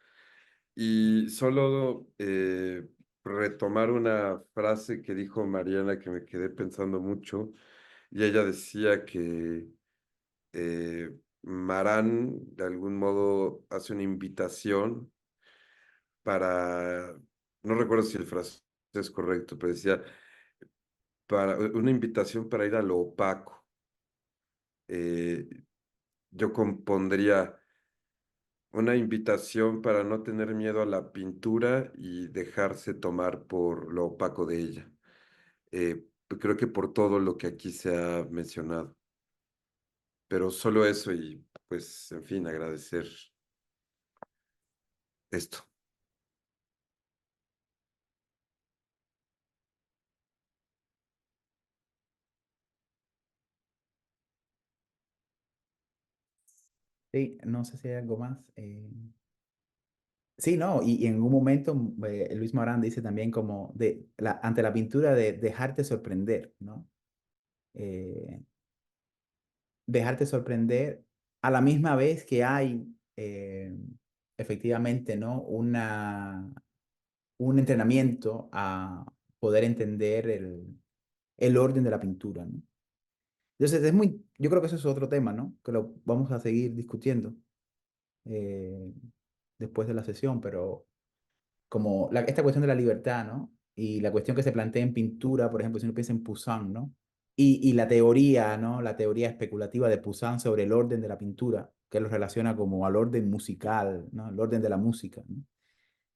Y solo retomar una frase que dijo Mariana que me quedé pensando mucho, y ella decía que Marán de algún modo hace una invitación para, no recuerdo si el frase es correcto, pero decía, para una invitación para ir a lo opaco. Eh, yo compondría una invitación para no tener miedo a la pintura y dejarse tomar por lo opaco de ella. Creo que por todo lo que aquí se ha mencionado, pero solo eso y pues, en fin, agradecer esto. Sí, no sé si hay algo más. Sí, no, y en un momento Luis Morán dice también como ante la pintura de dejarte sorprender, ¿no? Eh, Dejarte sorprender a la misma vez que hay efectivamente, ¿no? Un entrenamiento a poder entender el orden de la pintura, ¿no? Entonces, yo creo que eso es otro tema, ¿no? Que lo vamos a seguir discutiendo eh, después de la sesión, pero como esta cuestión de la libertad, ¿no? Y la cuestión que se plantea en pintura, por ejemplo, si uno piensa en Poussin, ¿no? Y la teoría, ¿no? La teoría especulativa de Poussin sobre el orden de la pintura, que lo relaciona como al orden musical, ¿no? El orden de la música, ¿no?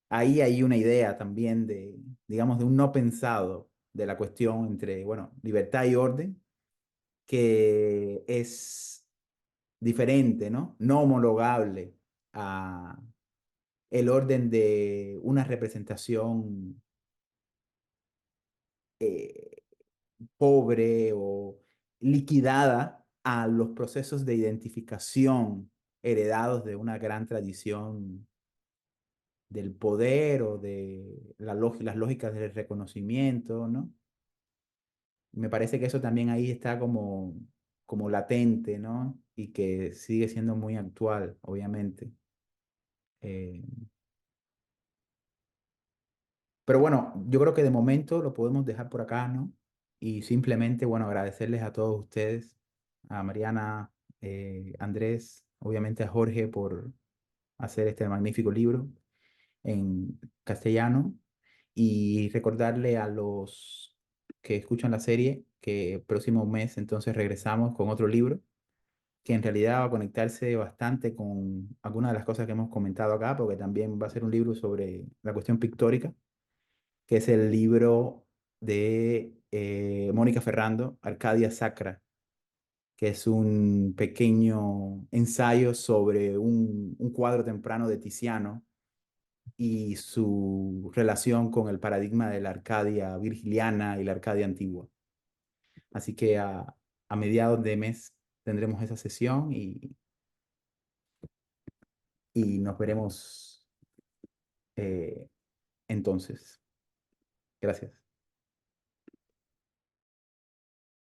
Ahí hay una idea también de, digamos, de un no pensado de la cuestión entre, bueno, libertad y orden, que es diferente, ¿no? No homologable a el orden de una representación eh, pobre o liquidada a los procesos de identificación heredados de una gran tradición del poder o de las lógicas del reconocimiento, ¿no? Me parece que eso también ahí está como latente, ¿no? Y que sigue siendo muy actual, obviamente. Eh, pero bueno, yo creo que de momento lo podemos dejar por acá, ¿no? Y simplemente, bueno, agradecerles a todos ustedes, a Mariana, Andrés, obviamente a Jorge por hacer este magnífico libro en castellano y recordarle a los que escuchan la serie que el próximo mes entonces regresamos con otro libro que en realidad va a conectarse bastante con algunas de las cosas que hemos comentado acá, porque también va a ser un libro sobre la cuestión pictórica, que es el libro de Mónica Ferrando, Arcadia Sacra, que es un pequeño ensayo sobre un cuadro temprano de Tiziano y su relación con el paradigma de la Arcadia virgiliana y la Arcadia antigua. Así que a mediados de mes tendremos esa sesión y nos veremos entonces. Gracias.